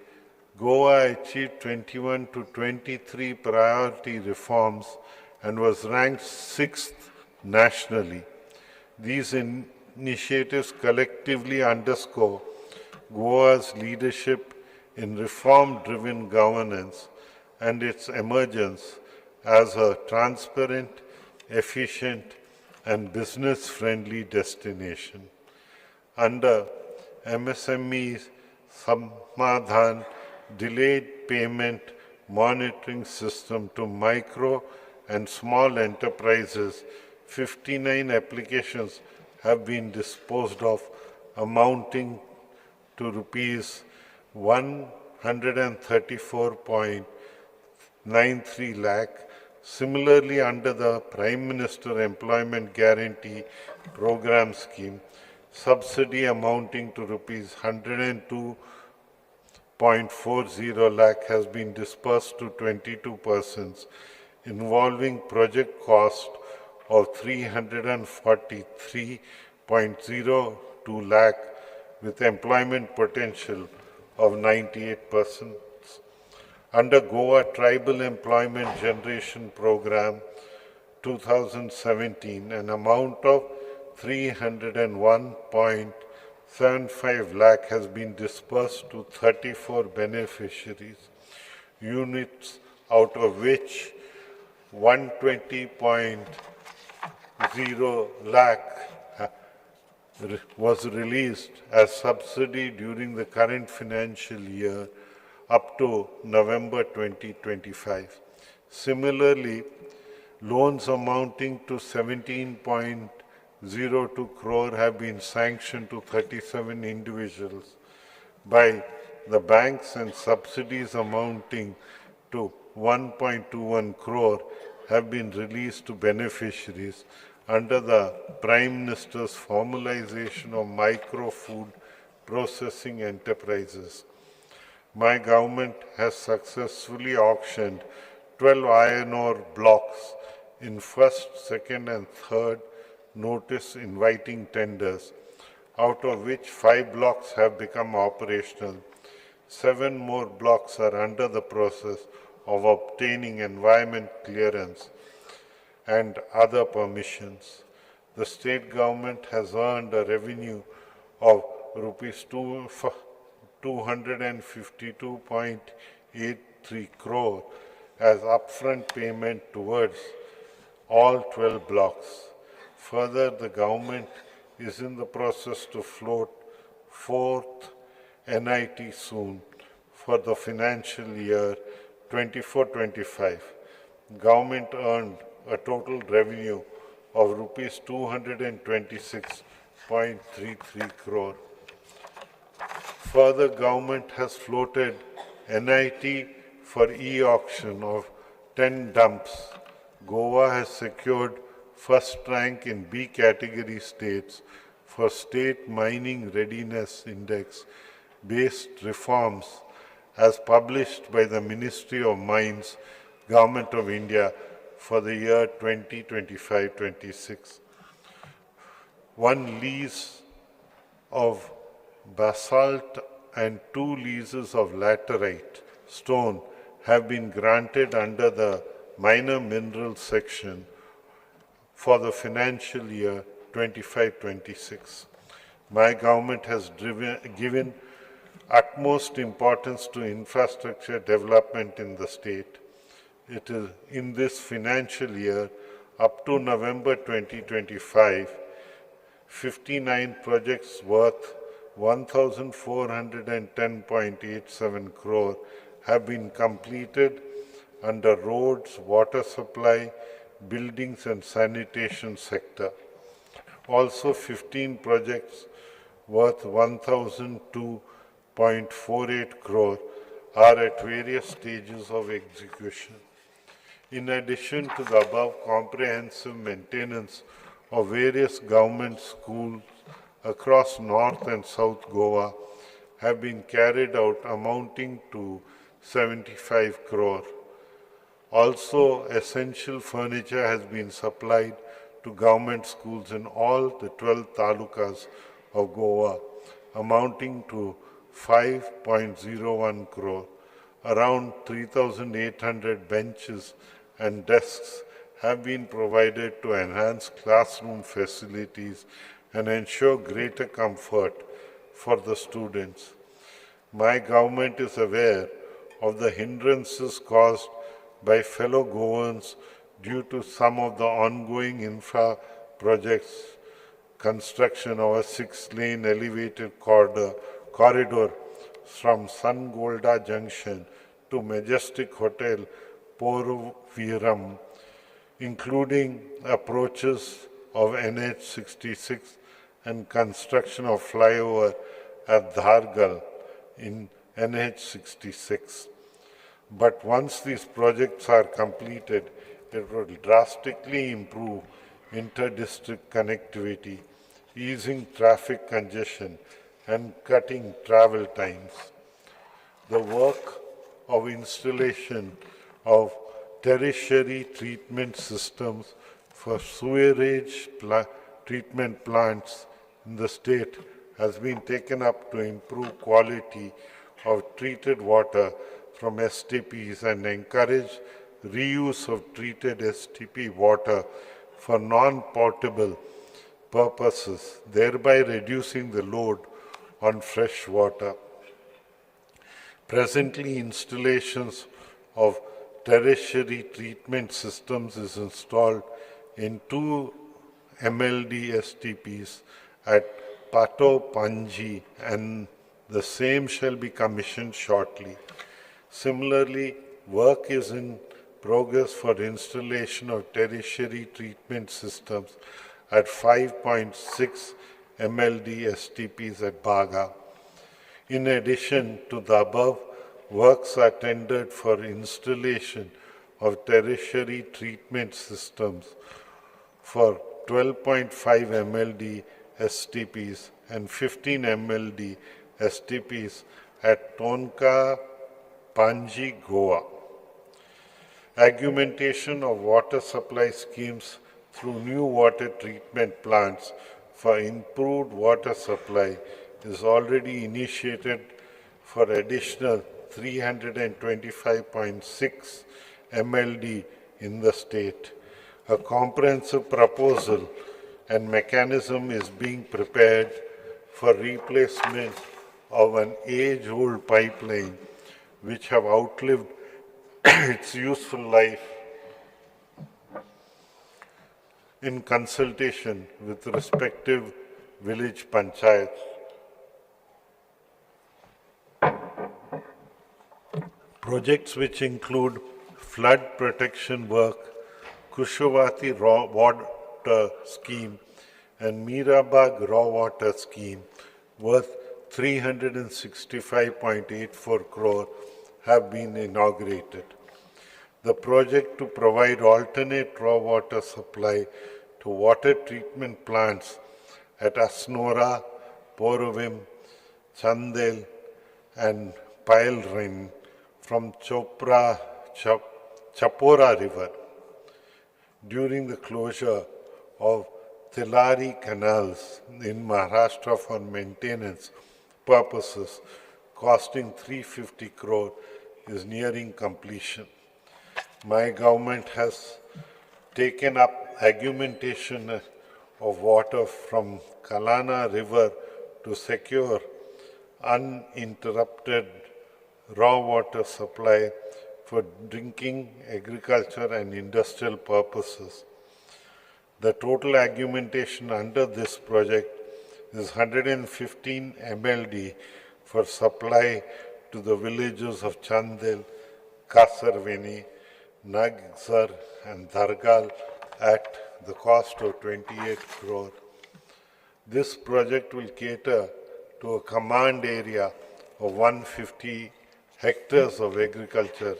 Goa achieved 21 to 23 priority reforms and was ranked 6th nationally. These initiatives collectively underscore Goa's leadership in reform-driven governance and its emergence as a transparent, efficient, and business-friendly destination. Under MSME's Samadhan delayed payment monitoring system to micro and small enterprises, 59 applications have been disposed of, amounting to rupees 134.93 lakh. Similarly, under the Prime Minister Employment Guarantee Program scheme, subsidy amounting to rupees 102.40 lakh has been disbursed to 22 persons, involving project cost of 343.02 lakh with employment potential of 98 persons. Under Goa Tribal Employment Generation Program 2017, an amount of 301.75 lakh has been disbursed to 34 beneficiaries, units out of which 120.0 lakh was released as subsidy during the current financial year up to November 2025. Similarly, loans amounting to 17.02 crore have been sanctioned to 37 individuals by the banks, and subsidies amounting to 1.21 crore have been released to beneficiaries under the Prime Minister's formalization of micro food processing enterprises. My government has successfully auctioned 12 iron ore blocks in first, second and third notice inviting tenders, out of which 5 blocks have become operational. 7 more blocks are under the process of obtaining environment clearance and other permissions. The state government has earned a revenue of rupees 252.83 crore as upfront payment towards all 12 blocks. Further, the government is in the process to float fourth NIT soon for the financial year 24-25. Government earned a total revenue of rupees 226.33 crore. Further, government has floated NIT for e-auction of 10 dumps. Goa has secured first rank in B category states for State Mining Readiness Index based reforms as published by the Ministry of Mines, Government of India for the year 2025-26. One lease of basalt and 2 leases of laterite stone have been granted under the minor minerals section for the financial year 25-26. My government has given utmost importance to infrastructure development in the state. It is in this financial year up to November 2025, 59 projects worth 1,410.87 crore have been completed under roads, water supply, buildings and sanitation sector. Also, 15 projects worth 1,002.48 crore are at various stages of execution. In addition to the above, comprehensive maintenance of various government schools across North and South Goa have been carried out, amounting to 75 crore. Also, essential furniture has been supplied to government schools in all the 12 talukas of Goa, amounting to 5.01 crore. Around 3,800 benches and desks have been provided to enhance classroom facilities and ensure greater comfort for the students. My government is aware of the hindrances caused by fellow Goans due to some of the ongoing infra projects, construction of a 6-lane elevated corridor from Sangolda Junction to Majestic Hotel, Poruviram, including approaches of NH66 and construction of flyover at Dhargal in NH66. But once these projects are completed, it will drastically improve inter-district connectivity, easing traffic congestion and cutting travel times. The work of installation of tertiary treatment systems for sewerage treatment plants in the state has been taken up to improve quality of treated water from STPs and encourage reuse of treated STP water for non-potable purposes, thereby reducing the load on fresh water. Presently, installations of tertiary treatment systems is installed in 2 MLD STPs at Pato Panji, and the same shall be commissioned shortly. Similarly, work is in progress for installation of tertiary treatment systems at 5.6 MLD STPs at Baga. In addition to the above, works are tendered for installation of tertiary treatment systems for 12.5 MLD STPs and 15 MLD STPs at Tonka, Panji, Goa. Augmentation of water supply schemes through new water treatment plants for improved water supply is already initiated for additional 325.6 MLD in the state. A comprehensive proposal and mechanism is being prepared for replacement of an age-old pipeline which have outlived its useful life in consultation with respective village panchayats. Projects which include flood protection work, Kushavati raw water scheme and Mirabag raw water scheme worth 365.84 crore have been inaugurated. The project to provide alternate raw water supply to water treatment plants at Asnora, Porovim, Chandel and Pailrin from Chapora River during the closure of Tilari canals in Maharashtra for maintenance purposes costing 350 crore is nearing completion. My government has taken up augmentation of water from Kalana River to secure uninterrupted raw water supply for drinking, agriculture and industrial purposes. The total augmentation under this project is 115 MLD for supply to the villages of Chandel, Kasarveni, Nagzar and Dhargal at the cost of 28 crore. This project will cater to a command area of 150 hectares of agriculture.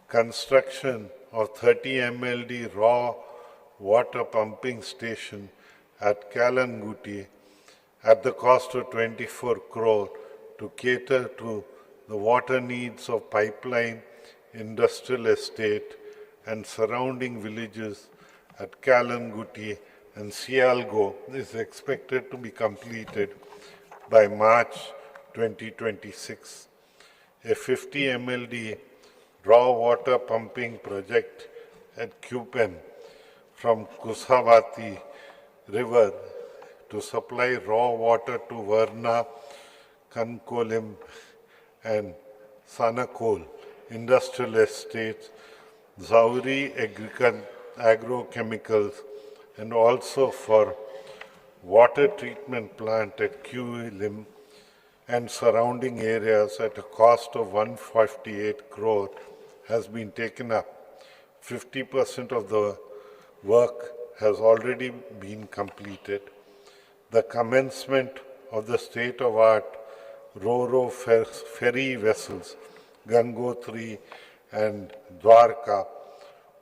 Construction of 30 MLD raw water pumping station at Kalanguti at the cost of 24 crore to cater to the water needs of pipeline, industrial estate and surrounding villages at Kalanguti and Sialgo is expected to be completed by March 2026. A 50 MLD raw water pumping project at Goem from Kushavati River to supply raw water to Varna, Kankolim and Sanakol industrial estates, Zauri agrochemicals and also for water treatment plant at Kuilim and surrounding areas at a cost of 148 crore has been taken up. 50% of the work has already been completed. The commencement of the state-of-art Ro-Ro ferry vessels, Gangotri and Dwarka,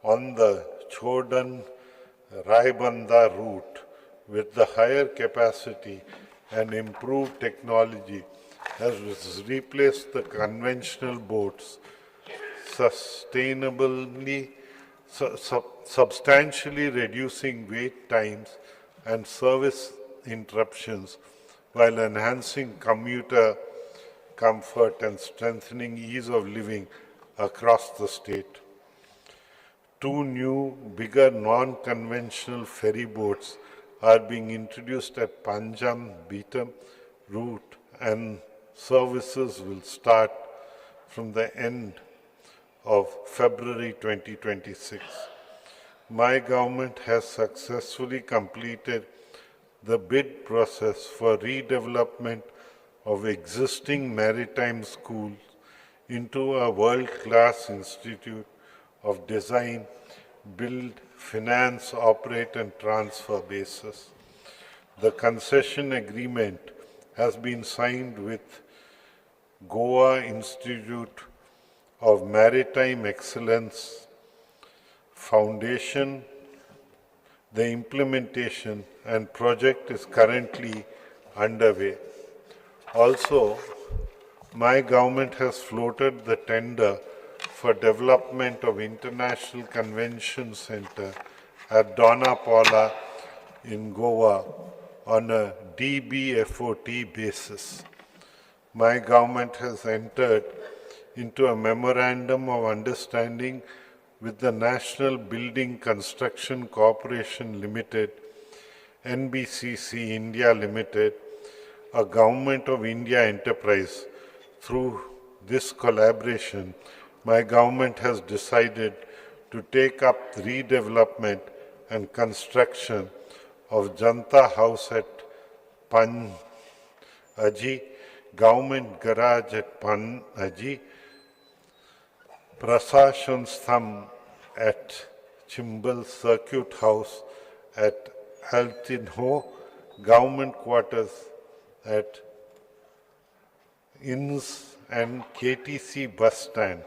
on the Chodan-Raibanda route with the higher capacity and improved technology has replaced the conventional boats, substantially reducing wait times and service interruptions while enhancing commuter comfort and strengthening ease of living across the state. Two new, bigger, non-conventional ferry boats are being introduced at Panjam Beatam route, and services will start from the end of February 2026. My government has successfully completed the bid process for redevelopment of existing maritime schools into a world-class institute of design, build, finance, operate and transfer basis. The concession agreement has been signed with Goa Institute of Maritime Excellence Foundation. The implementation and project is currently underway. Also, my government has floated the tender for development of International Convention Center at Dona Paula in Goa on a DBFOT basis. My government has entered into a memorandum of understanding with the National Building Construction Corporation Limited, NBCC India Limited, a Government of India enterprise. Through this collaboration, my government has decided to take up the redevelopment and construction of Janta House at Panaji, Government Garage at Panaji, Prasashan Stham at Chimbal, Circuit House at Altinho, Government Quarters at Inns and KTC Bus Stand,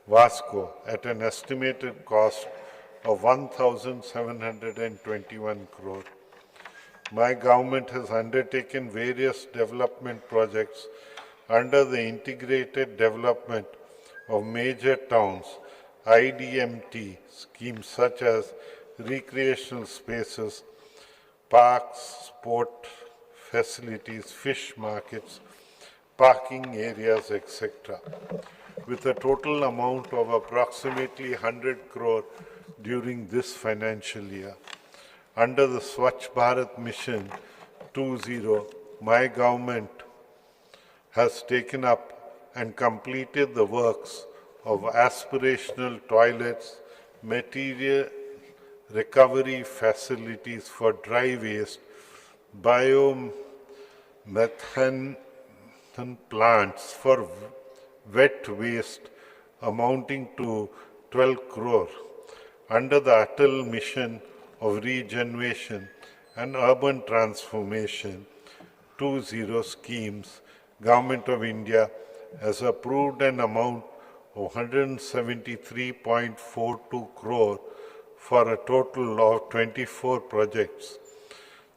Vasco, at an estimated cost of 1,721 crore. My government has undertaken various development projects under the Integrated Development of Major Towns IDMT schemes such as recreational spaces, parks, sport facilities, fish markets, parking areas, etc., with a total amount of approximately 100 crore during this financial year. Under the Swachh Bharat Mission 2.0, my government has taken up and completed the works of aspirational toilets, material recovery facilities for dry waste, biomethane plants for wet waste amounting to 12 crore. Under the Atal Mission of Regeneration and Urban Transformation 2.0 schemes, Government of India has approved an amount of 173.42 crore for a total of 24 projects.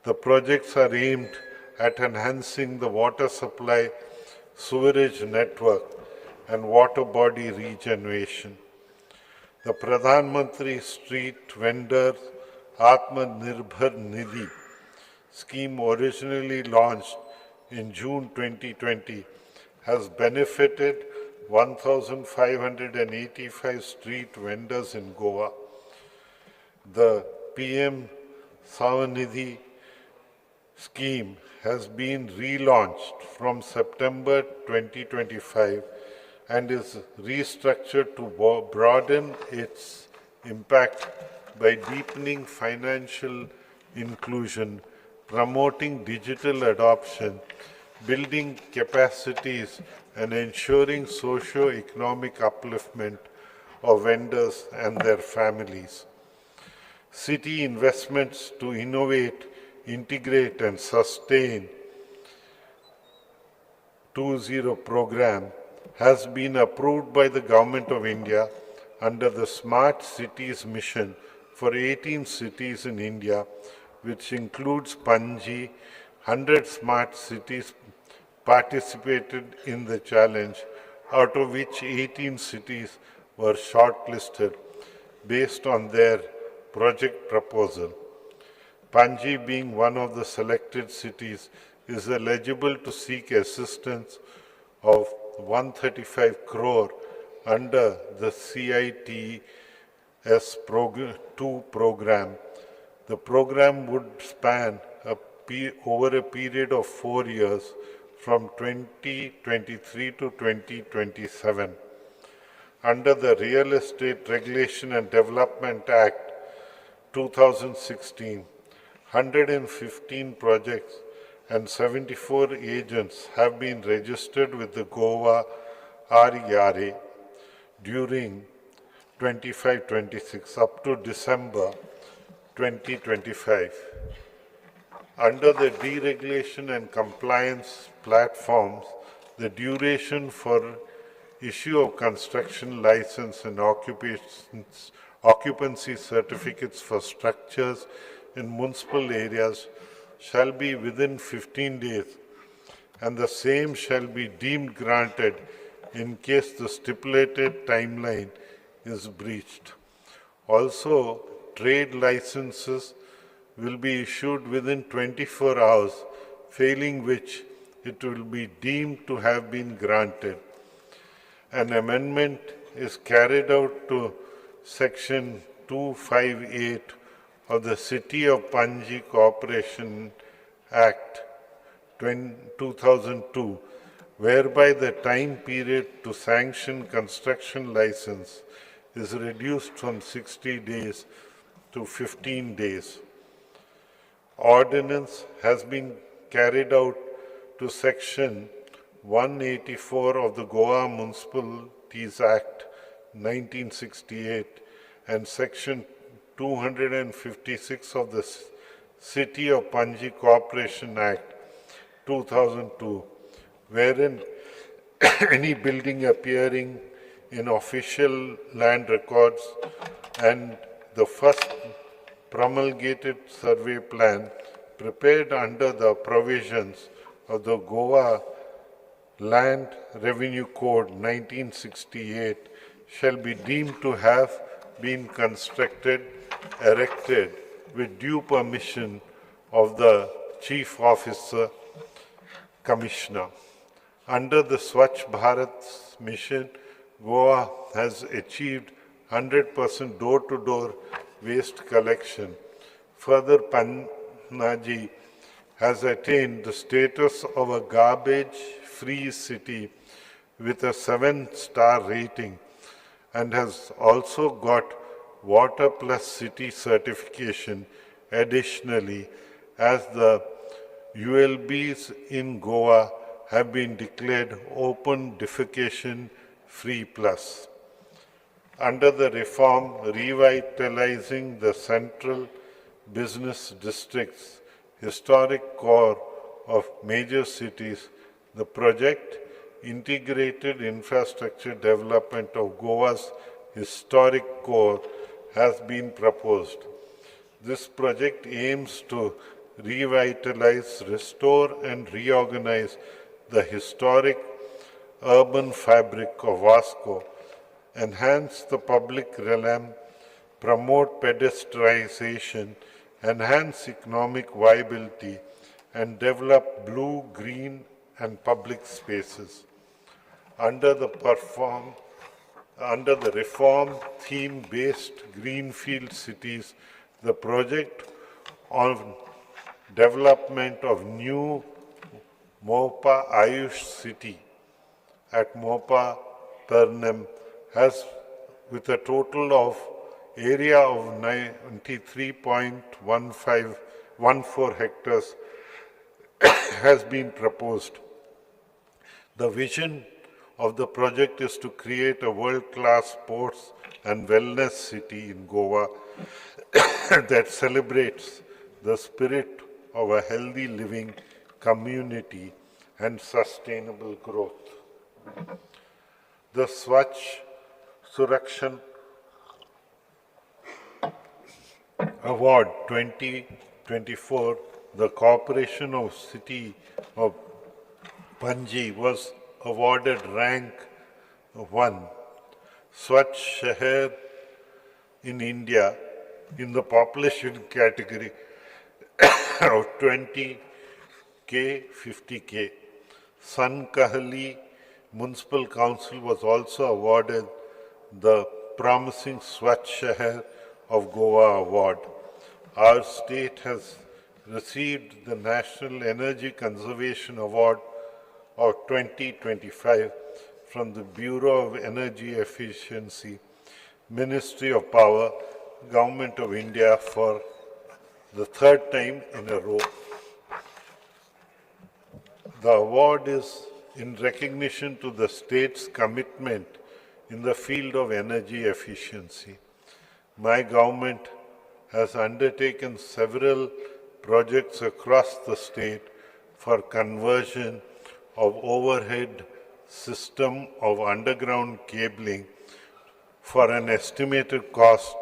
The projects are aimed at enhancing the water supply, sewerage network, and water body regeneration. The Pradhan Mantri Street Vendor Atmanirbhar Nidhi scheme, originally launched in June 2020, has benefited 1,585 street vendors in Goa. The PM Savanidhi scheme has been relaunched from September 2025 and is restructured to broaden its impact by deepening financial inclusion, promoting digital adoption, building capacities, and ensuring socio-economic upliftment of vendors and their families. City investments to innovate, integrate, and sustain 2.0 program has been approved by the Government of India under the Smart Cities Mission for 18 cities in India, which includes Panji. 100 smart cities participated in the challenge, out of which 18 cities were shortlisted based on their project proposal. Panji, being one of the selected cities, is eligible to seek assistance of 135 crore under the CIT S2 program. The program would span over a period of 4 years from 2023 to 2027. Under the Real Estate Regulation and Development Act 2016, 115 projects and 74 agents have been registered with the Goa RERA during 25-26 up to December 2025. Under the deregulation and compliance platforms, the duration for issue of construction license and occupancy certificates for structures in municipal areas shall be within 15 days, and the same shall be deemed granted in case the stipulated timeline is breached. Also, trade licenses will be issued within 24 hours, failing which it will be deemed to have been granted. An amendment is carried out to Section 258 of the City of Panji Corporation Act 2002, whereby the time period to sanction construction license is reduced from 60 days to 15 days. Ordinance has been carried out to Section 184 of the Goa Municipalities Act 1968 and Section 256 of the City of Panji Corporation Act 2002, wherein any building appearing in official land records and the first promulgated survey plan prepared under the provisions of the Goa Land Revenue Code 1968 shall be deemed to have been constructed, erected with due permission of the Chief Officer Commissioner. Under the Swachh Bharat mission, Goa has achieved 100% door-to-door waste collection. Further, Panaji has attained the status of a garbage-free city with a 7-star rating and has also got Water Plus City certification. Additionally, as the ULBs in Goa have been declared open defecation free plus. Under the reform revitalizing the central business districts, historic core of major cities, the project Integrated Infrastructure Development of Goa's historic core has been proposed. This project aims to revitalize, restore and reorganize the historic urban fabric of Vasco, enhance the public realm, promote pedestrianization, enhance economic viability, and develop blue, green, and public spaces. Under the reform theme-based Greenfield Cities, the project on development of new Mopa Ayush City at Mopa Turnham has, with a total of area of 93.14 hectares, has been proposed. The vision of the project is to create a world-class sports and wellness city in Goa that celebrates the spirit of a healthy living community and sustainable growth. The Swachh Surakshan Award 2024, the Corporation of City of Panji was awarded rank 1 Swachh Shahar in India in the population category of 20K, 50K. San Kahali Municipal Council was also awarded the promising Swachh Shahar of Goa award. Our state has received the National Energy Conservation Award of 2025 from the Bureau of Energy Efficiency, Ministry of Power, Government of India for the third time in a row. The award is in recognition to the state's commitment in the field of energy efficiency. My government has undertaken several projects across the state for conversion of overhead system of underground cabling for an estimated cost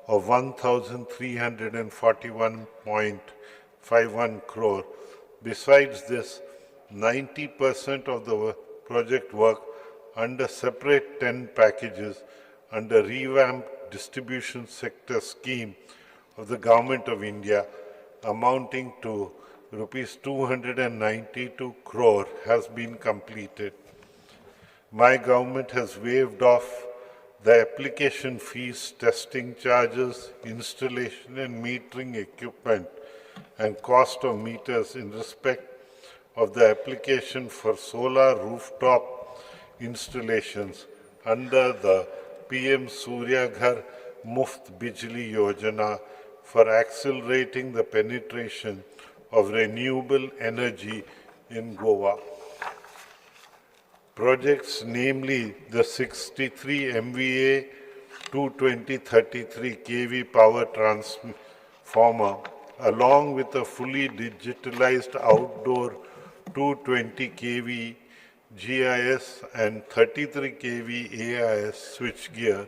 of 1,341.51 crore. Besides this, 90% of the project work under separate 10 packages under revamped distribution sector scheme of the Government of India amounting to rupees 292 crore has been completed. My government has waived off the application fees, testing charges, installation and metering equipment, and cost of meters in respect of the application for solar rooftop installations under the PM Surya Ghar Muft Bijli Yojana for accelerating the penetration of renewable energy in Goa. Projects, namely the 63 MVA 220-33 kV power transformer, along with a fully digitalized outdoor 220 kV GIS and 33 kV AIS switchgear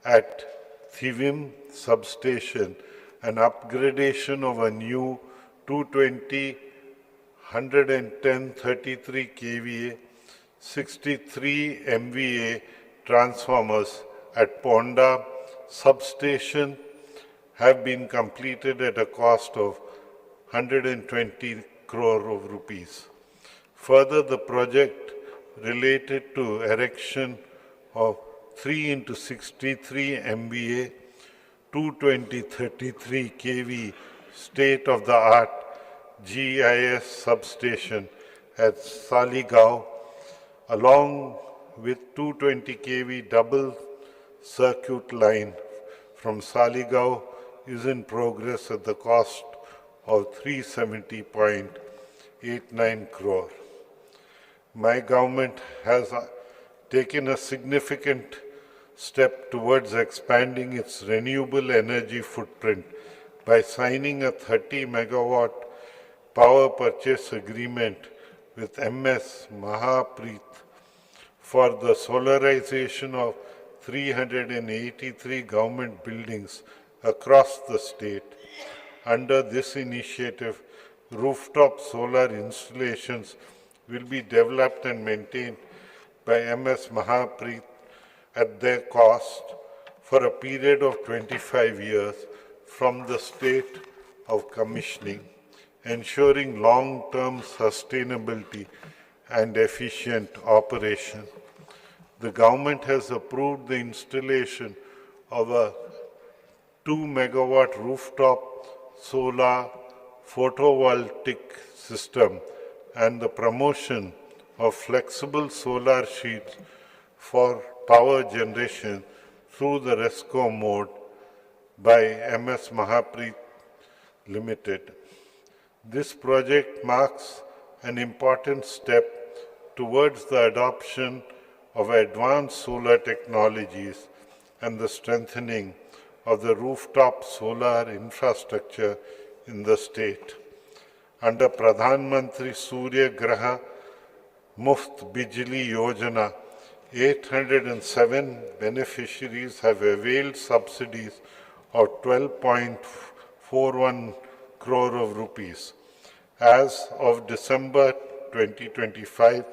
at Thivim substation, an upgradation of a new 220 110 33 kVA 63 MVA transformers at Ponda substation have been completed at a cost of 120 crore of rupees. Further, the project related to erection of 3 into 63 MVA 220-33 kV state-of-the-art GIS substation at Saligao, along with 220 kV double circuit line from Saligao, is in progress at the cost of 370.89 crore. My government has taken a significant step towards expanding its renewable energy footprint by signing a 30 megawatt power purchase agreement with MS Mahapreet for the solarization of 383 government buildings across the state. Under this initiative, rooftop solar installations will be developed and maintained by MS Mahapreet at their cost for a period of 25 years from the state of commissioning, ensuring long-term sustainability and efficient operation. The government has approved the installation of a 2 megawatt rooftop solar photovoltaic system and the promotion of flexible solar sheets for power generation through the RESCO mode by MS Mahapreet Limited. This project marks an important step towards the adoption of advanced solar technologies and the strengthening of the rooftop solar infrastructure in the state. Under Pradhan Mantri Surya Graha Muft Bijli Yojana, 807 beneficiaries have availed subsidies of 12.41 crore of rupees. As of December 2025,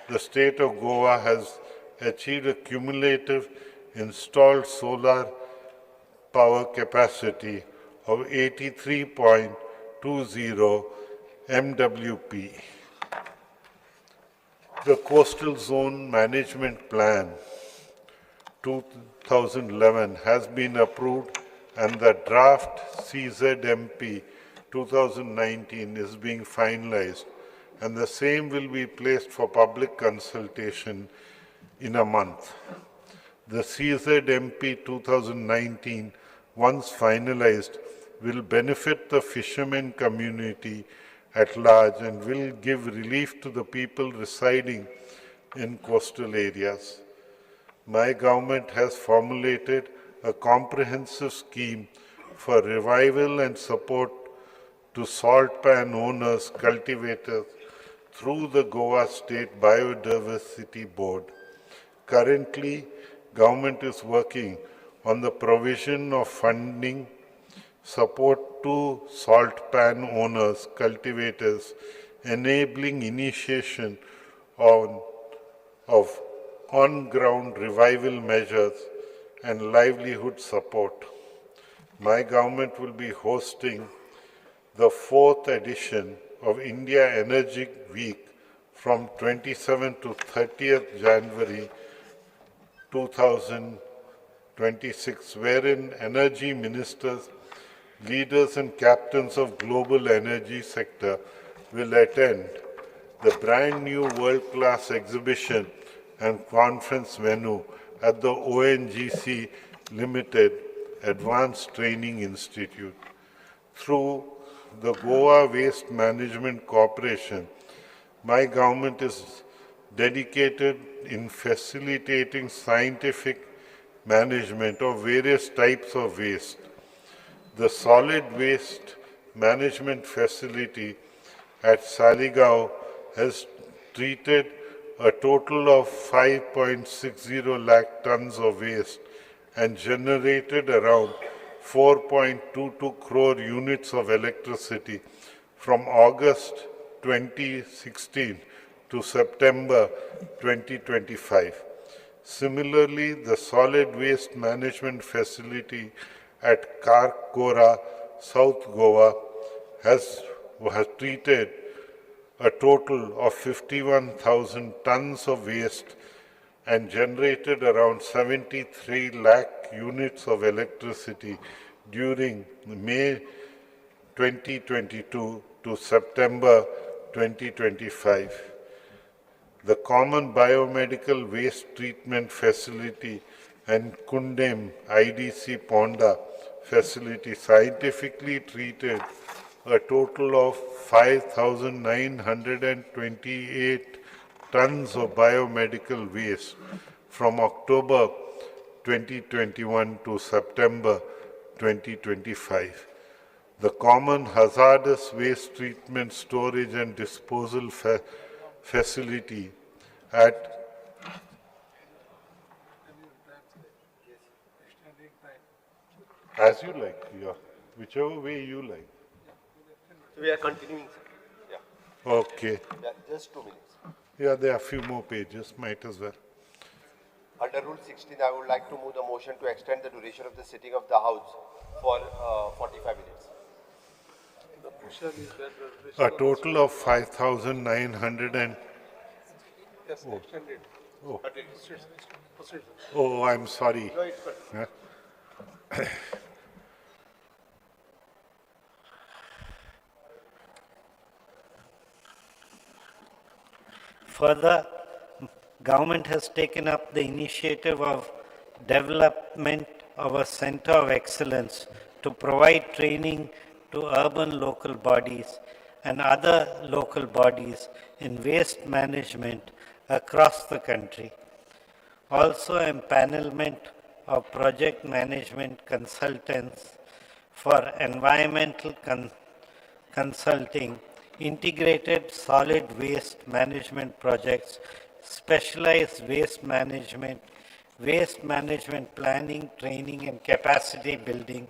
the state of Goa has achieved a cumulative installed solar power capacity of 83.20 MWP. The Coastal Zone Management Plan 2011 has been approved and the draft CZMP 2019 is being finalized, and the same will be placed for public consultation in a month. The CZMP 2019, once finalized, will benefit the fishermen community at large and will give relief to the people residing in coastal areas. My government has formulated a comprehensive scheme for revival and support to salt pan owners, cultivators, through the Goa State Biodiversity Board. Currently, government is working on the provision of funding support to salt pan owners, cultivators, enabling initiation of on-ground revival measures and livelihood support. My government will be hosting the 4th edition of India Energy Week from 27th to 30th January 2026, wherein energy ministers, leaders and captains of global energy sector will attend the brand new world-class exhibition and conference venue at the ONGC Limited Advanced Training Institute. Through the Goa Waste Management Corporation, my government is dedicated in facilitating scientific management of various types of waste. The solid waste management facility at Saligao has treated a total of 5.60 lakh tons of waste and generated around 4.22 crore units of electricity from August 2016 to September 2025. Similarly, the solid waste management facility at Karkora, South Goa, has treated a total of 51,000 tons of waste and generated around 73 lakh units of electricity during May 2022 to September 2025. The common biomedical waste treatment facility and Kundem IDC Ponda facility scientifically treated a total of 5,928 tons of biomedical waste from October 2021 to September 2025. The common hazardous waste treatment, storage and disposal facility at as you like, yeah, whichever way you like. We are continuing, sir. Yeah. Okay. Yeah, just 2 minutes. Yeah, there are a few more pages, might as well. Under Rule 16, I would like to move the motion to extend the duration of the sitting of the House for 45 minutes. A total of 5,900 and... Yes, extended. Oh. Proceed. Oh, I'm sorry. No, it's good. Yeah. Further, government has taken up the initiative of development of a center of excellence to provide training to urban local bodies and other local bodies in waste management across the country. Also, empanelment of project management consultants for environmental consulting, integrated solid waste management projects, specialized waste management planning, training and capacity building,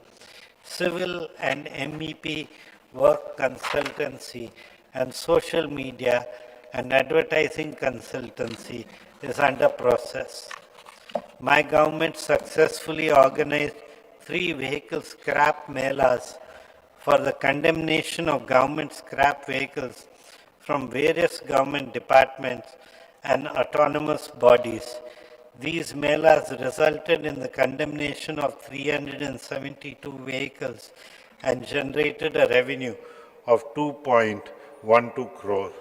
civil and MEP work consultancy, and social media and advertising consultancy is under process. My government successfully organized 3 vehicle scrap melas for the condemnation of government scrap vehicles from various government departments and autonomous bodies. These melas resulted in the condemnation of 372 vehicles and generated a revenue of 2.12 crore.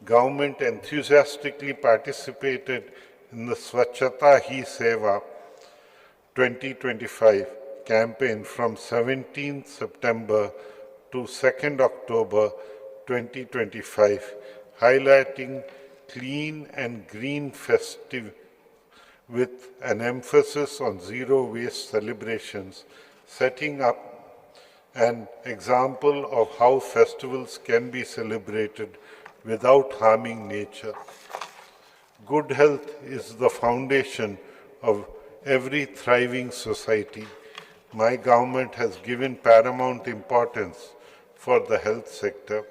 Government enthusiastically participated in the Swachhata Hi Seva 2025 campaign from 17th September to 2nd October 2025, highlighting clean and green festive with an emphasis on zero waste celebrations, setting up an example of how festivals can be celebrated without harming nature. Good health is the foundation of every thriving society. My government has given paramount importance for the health sector.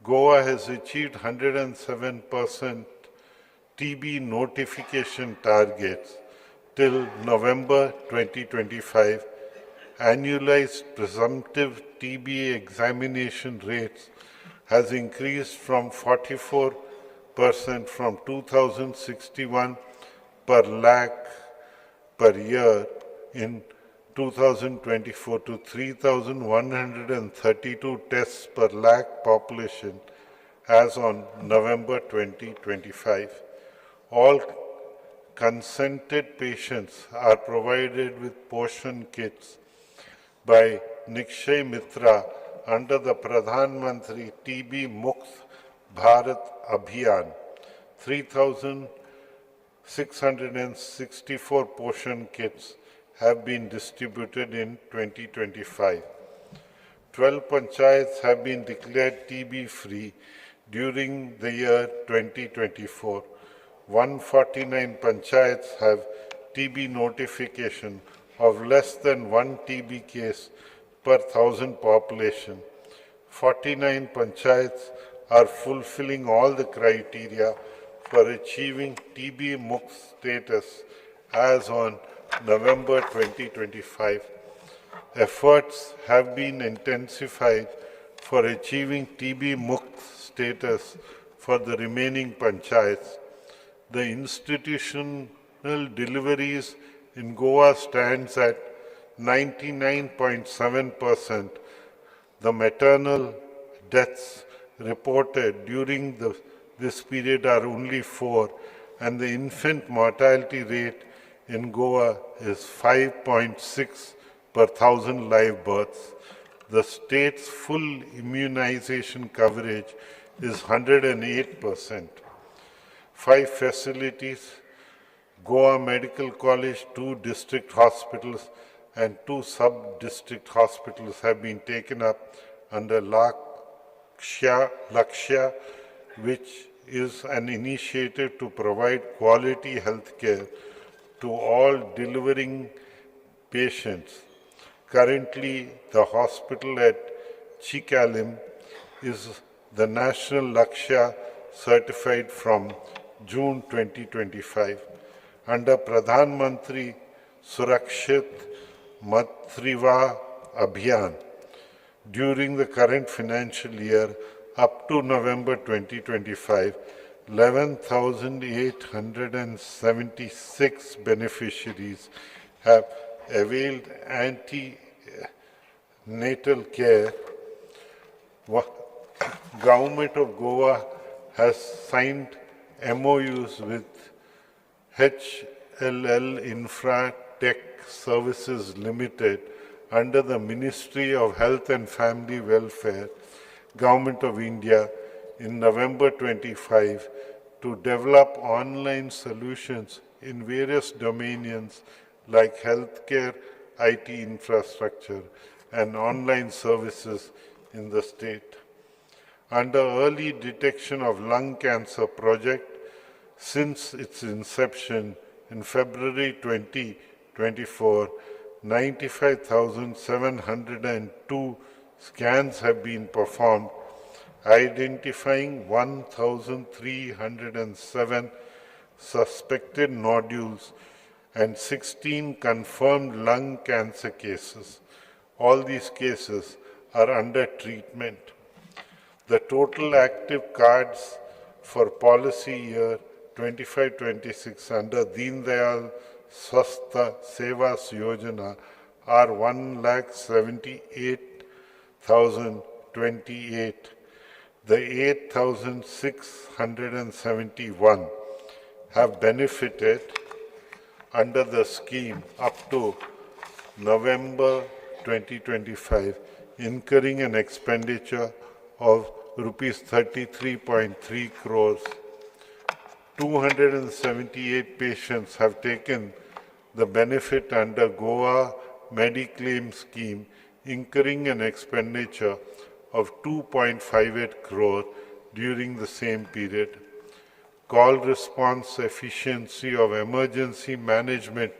Goa has achieved 107% TB notification targets till November 2025. Annualized presumptive TB examination rates has increased from 44% from 2061 per lakh per year in 2024 to 3,132 tests per lakh population as on November 2025. All consented patients are provided with portion kits by Nikshay Mitra under the Pradhan Mantri TB Mukt Bharat Abhiyan. 3,664 portion kits have been distributed in 2025. 12 panchayats have been declared TB free during the year 2024. 149 panchayats have TB notification of less than one TB case per thousand population. 49 panchayats are fulfilling all the criteria for achieving TB Mukt status as on November 2025. Efforts have been intensified for achieving TB Mukt status for the remaining panchayats. The institutional deliveries in Goa stands at 99.7%. The maternal deaths reported during this period are only 4, and the infant mortality rate in Goa is 5.6 per 1,000 live births. The state's full immunization coverage is 108%. 5 facilities, Goa Medical College, 2 district hospitals, and 2 sub-district hospitals have been taken up under Lakshya, which is an initiative to provide quality health care to all delivering patients. Currently, the hospital at Chikalim is the National Lakshya certified from June 2025. Under Pradhan Mantri Surakshit Matriva Abhiyan, during the current financial year up to November 2025, 11,876 beneficiaries have availed antenatal care. Government of Goa has signed MOUs with HLL Infra Tech Services Limited under the Ministry of Health and Family Welfare, Government of India, in November 25 to develop online solutions in various domains like healthcare, IT infrastructure, and online services in the state. Under Early Detection of Lung Cancer project, since its inception in February 2024, 95,702 scans have been performed, identifying 1,307 suspected nodules and 16 confirmed lung cancer cases. All these cases are under treatment. The total active cards for policy year 25-26 under Deen Dayal Swastha Sevas Yojana are 1,78,028. The 8,671 have benefited under the scheme up to November 2025, incurring an expenditure of rupees 33.3 crores. 278 patients have taken the benefit under Goa Mediclaim scheme, incurring an expenditure of 2.58 crore during the same period. Call response efficiency of Emergency Management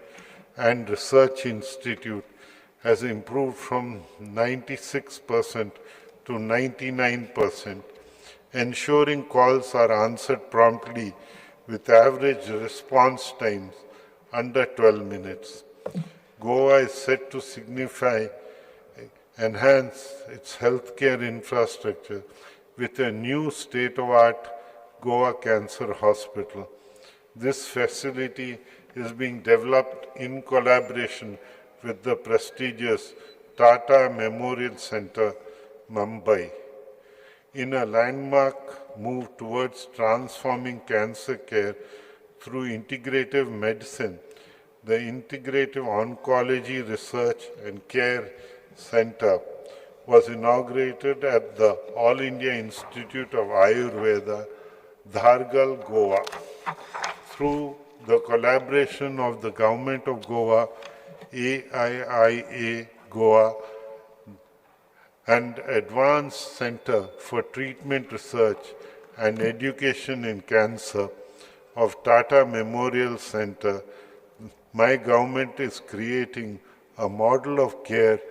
and Research Institute has improved from 96% to 99%, ensuring calls are answered promptly with average response times under 12 minutes. Goa is set to enhance its healthcare infrastructure with a new state-of-the-art Goa Cancer Hospital. This facility is being developed in collaboration with the prestigious Tata Memorial Center, Mumbai. In a landmark move towards transforming cancer care through integrative medicine, the Integrative Oncology Research and Care Center was inaugurated at the All India Institute of Ayurveda, Dhargal, Goa. Through the collaboration of the Government of Goa, AIIA Goa, and Advanced Center for Treatment Research and Education in Cancer of Tata Memorial Center, my government is creating a model of care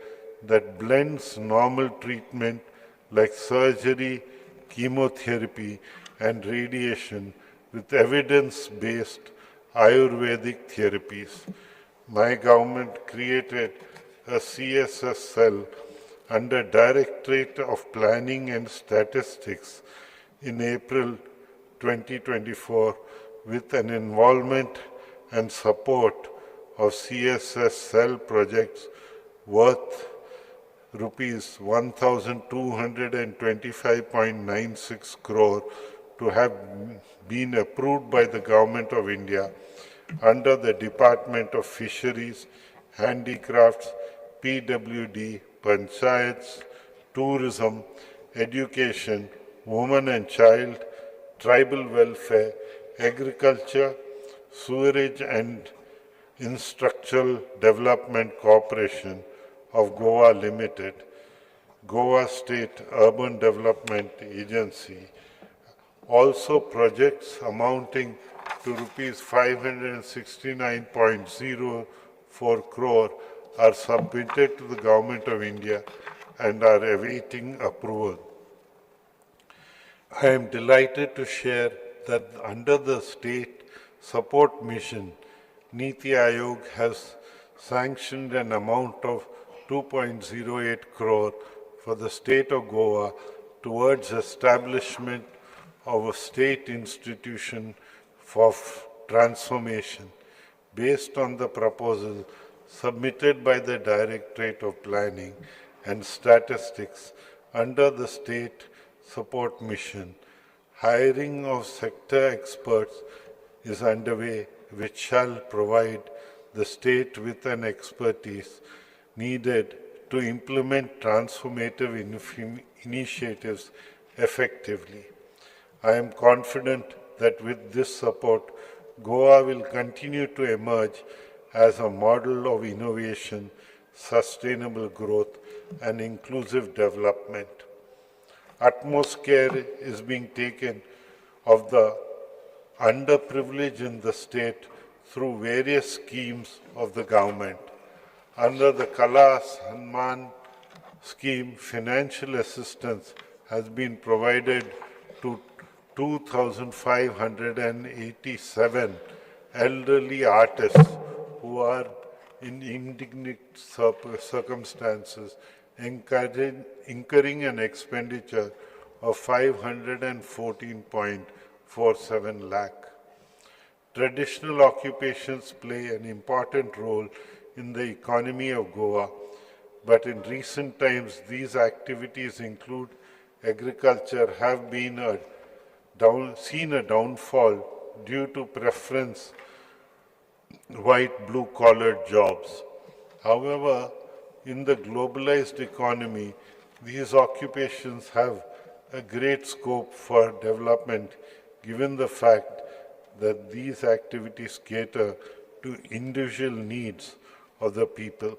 that blends normal treatment like surgery, chemotherapy, and radiation with evidence-based Ayurvedic therapies. My government created a CSS cell under Directorate of Planning and Statistics in April 2024 with an involvement and support of CSS cell projects worth rupees 1,225.96 crore to have been approved by the Government of India under the Department of Fisheries, Handicrafts, PWD, Panchayats, Tourism, Education, Women and Child, Tribal Welfare, Agriculture, Sewerage and Infrastructural Development Corporation of Goa Limited, Goa State Urban Development Agency. Also projects amounting to rupees 569.04 crore are submitted to the Government of India and are awaiting approval. I am delighted to share that under the State Support Mission, Niti Aayog has sanctioned an amount of 2.08 crore for the state of Goa towards establishment of a state institution for transformation based on the proposal submitted by the Directorate of Planning and Statistics under the State Support Mission. Hiring of sector experts is underway, which shall provide the state with an expertise needed to implement transformative initiatives effectively. I am confident that with this support, Goa will continue to emerge as a model of innovation, sustainable growth, and inclusive development. Utmost care is being taken of the underprivileged in the state through various schemes of the government. Under the Kala Samman scheme, financial assistance has been provided to 2,587 elderly artists who are in indigent circumstances, incurring an expenditure of 514.47 lakh. Traditional occupations play an important role in the economy of Goa, but in recent times these activities include agriculture have been seen a downfall due to preference white blue-collar jobs. However, in the globalized economy, these occupations have a great scope for development given the fact that these activities cater to individual needs of the people.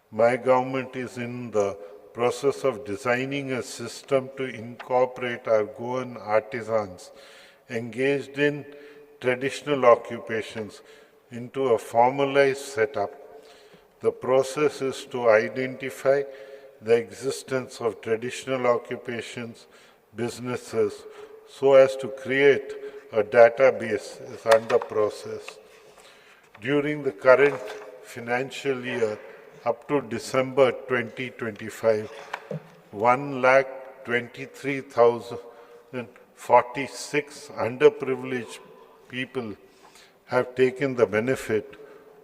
My government is in the process of designing a system to incorporate our Goan artisans engaged in traditional occupations into a formalized setup. The process is to identify the existence of traditional occupations, businesses, so as to create a database is under process. During the current financial year, up to December 2025, 1,23,046 underprivileged people have taken the benefit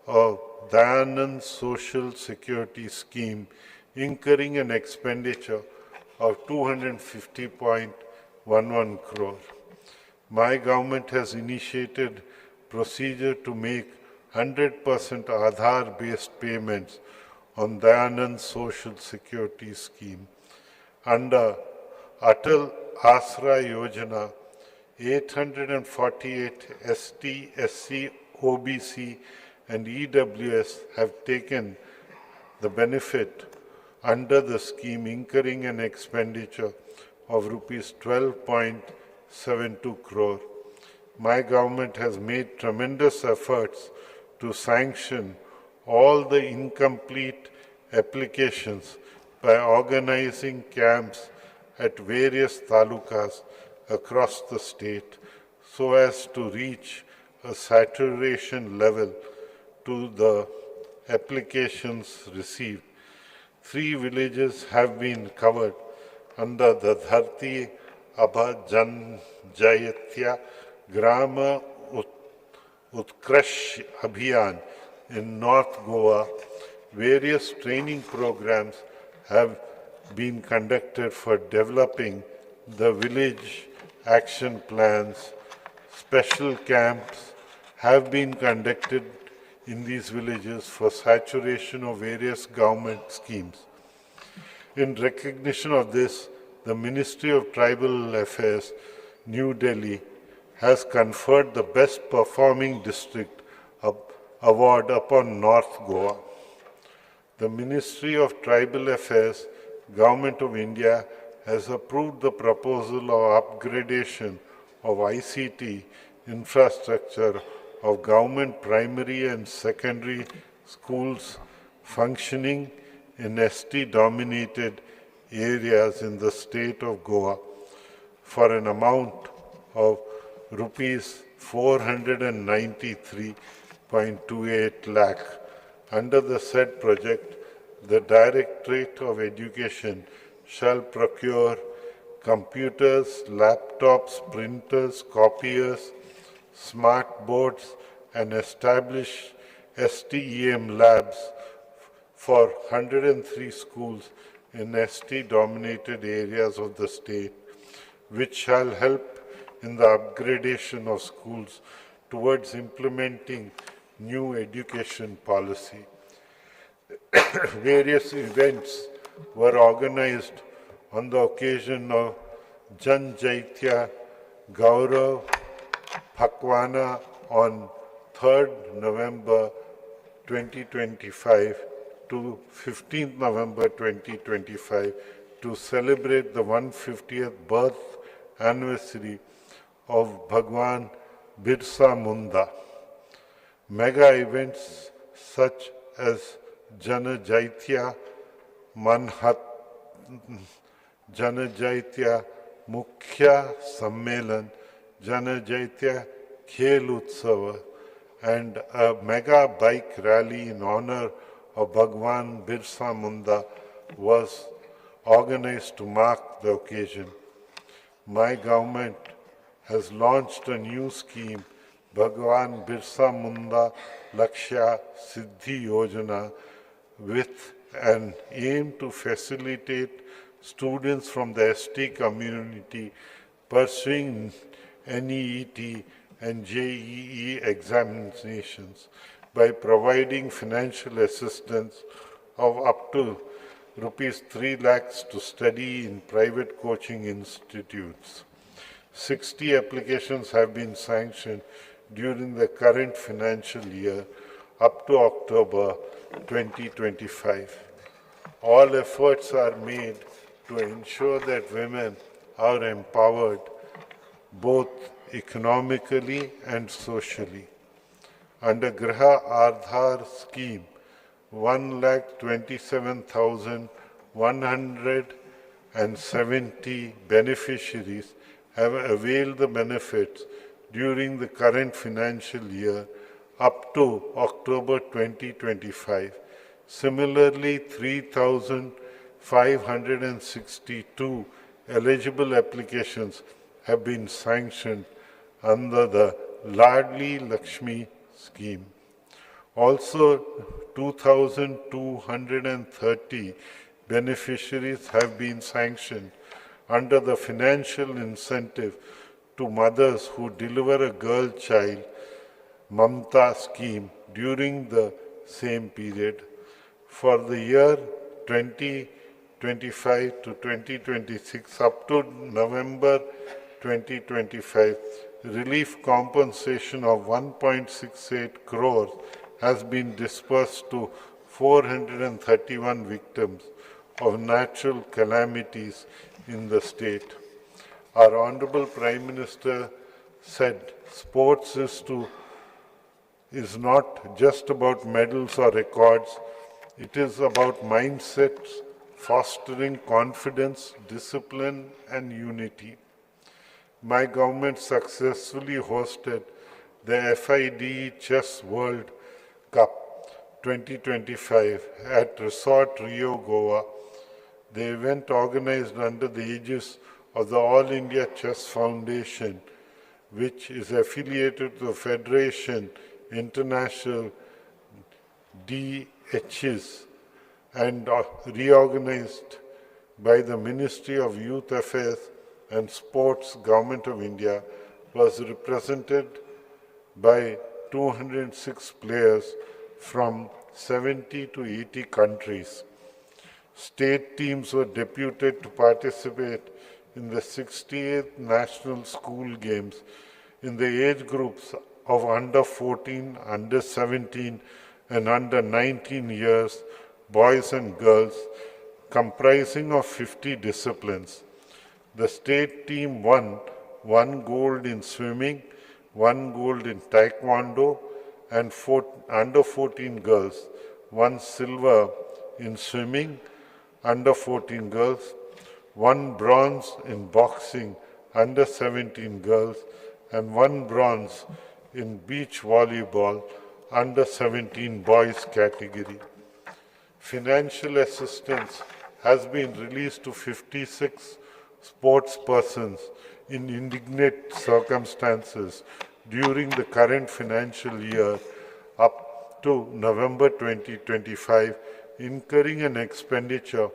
of Dayanand Social Security Scheme, incurring an expenditure of 250.11 crore. My government has initiated procedure to make 100% Aadhaar-based payments on Dayanand Social Security Scheme. Under Atal Asra Yojana, 848 ST, SC, OBC and EWS have taken the benefit under the scheme, incurring an expenditure of rupees 12.72 crore. My government has made tremendous efforts to sanction all the incomplete applications by organizing camps at various talukas across the state so as to reach a saturation level to the applications received. 3 villages have been covered under the Dharti Abha Janjayatya Grama Utkrash Abhiyan in North Goa. Various training programs have been conducted for developing the village action plans. Special camps have been conducted in these villages for saturation of various government schemes. In recognition of this, the Ministry of Tribal Affairs, New Delhi, has conferred the Best Performing District Award upon North Goa. The Ministry of Tribal Affairs, Government of India, has approved the proposal of upgradation of ICT infrastructure of government primary and secondary schools functioning in ST-dominated areas in the state of Goa for an amount of rupees 493.28 lakh. Under the said project, the Directorate of Education shall procure computers, laptops, printers, copiers, smart boards, and establish STEM labs for 103 schools in ST-dominated areas of the state, which shall help in the upgradation of schools towards implementing new education policy. Various events were organized on the occasion of Jan Jaitya Gaurav Pakwana on 3rd November 2025 to 15th November 2025 to celebrate the 150th birth anniversary of Bhagwan Birsa Munda. Mega events such as Jana Jaitya Manhat, Jana Jaitya Mukhya Sammelan, Jana Jaitya Khel Utsava, and a mega bike rally in honor of Bhagwan Birsa Munda was organized to mark the occasion. My government has launched a new scheme Bhagwan Birsa Munda Lakshya Siddhi Yojana with an aim to facilitate students from the ST community pursuing NEET and JEE examinations by providing financial assistance of up to rupees 3 lakhs to study in private coaching institutes. 60 applications have been sanctioned during the current financial year up to October 2025. All efforts are made to ensure that women are empowered both economically and socially. Under Graha Aadhar scheme, 1,27,170 beneficiaries have availed the benefits during the current financial year up to October 2025. Similarly, 3,562 eligible applications have been sanctioned under the Ladli Lakshmi scheme. Also, 2,230 beneficiaries have been sanctioned under the financial incentive to mothers who deliver a girl child, Mamta scheme, during the same period. For the year 2025 to 2026, up to November 2025, relief compensation of 1.68 crores has been dispersed to 431 victims of natural calamities in the state. Our Honorable Prime Minister said sports is not just about medals or records, it is about mindsets, fostering confidence, discipline, and unity. My government successfully hosted the FIDE Chess World Cup 2025 at Resort Rio, Goa. The event, organized under the aegis of the All India Chess Foundation, which is affiliated to the Federation International DHs and reorganized by the Ministry of Youth Affairs and Sports, Government of India, was represented by 206 players from 70 to 80 countries. State teams were deputed to participate in the 68th National School Games in the age groups of under 14, under 17, and under 19 years, boys and girls, comprising of 50 disciplines. The state team won 1 gold in swimming, 1 gold in taekwondo, and under 14 girls, 1 silver in swimming, under 14 girls, 1 bronze in boxing, under 17 girls, and 1 bronze in beach volleyball, under 17 boys category. Financial assistance has been released to 56 sports persons in indignant circumstances during the current financial year up to November 2025, incurring an expenditure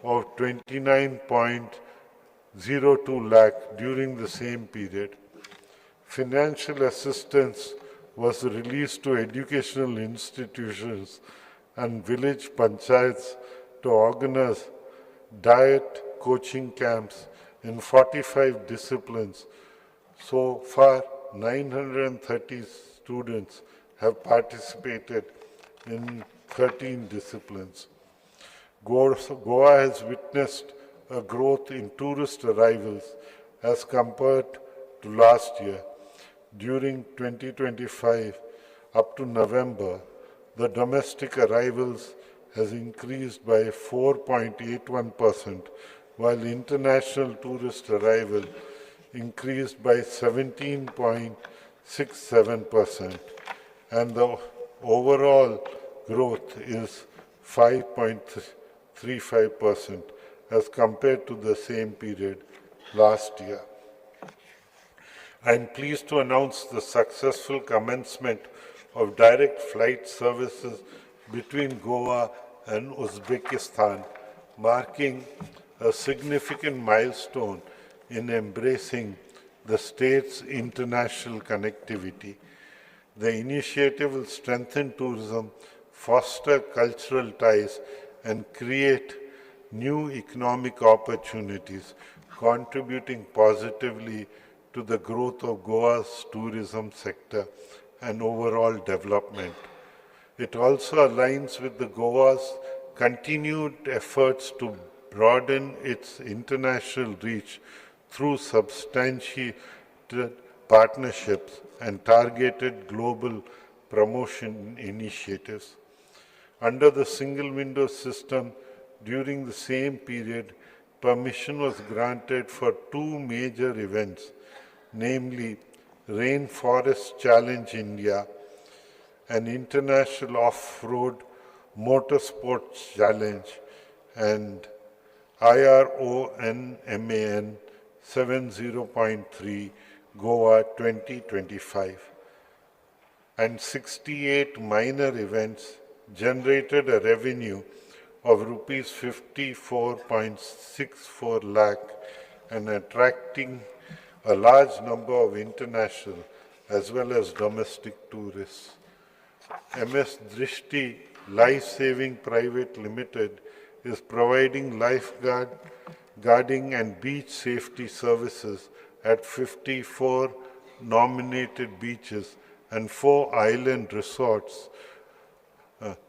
of 29.02 lakh during the same period. Financial assistance was released to educational institutions and village panchayats to organize diet coaching camps in 45 disciplines. So far, 930 students have participated in 13 disciplines. Goa has witnessed a growth in tourist arrivals as compared to last year. During 2025 up to November, the domestic arrivals has increased by 4.81%, while international tourist arrival increased by 17.67%, and the overall growth is 5.35% as compared to the same period last year. I am pleased to announce the successful commencement of direct flight services between Goa and Uzbekistan, marking a significant milestone in embracing the state's international connectivity. The initiative will strengthen tourism, foster cultural ties, and create new economic opportunities, contributing positively to the growth of Goa's tourism sector and overall development. It also aligns with the Goa's continued efforts to broaden its international reach through substantiated partnerships and targeted global promotion initiatives. Under the single window system, during the same period, permission was granted for two major events, namely Rainforest Challenge India, an international off-road motorsports challenge, and IRONMAN 70.3 Goa 2025, and 68 minor events generated a revenue of rupees 54.64 lakh and attracting a large number of international as well as domestic tourists. MS Drishti Life Saving Private Limited is providing guarding and beach safety services at 54 nominated beaches and 4 island resorts,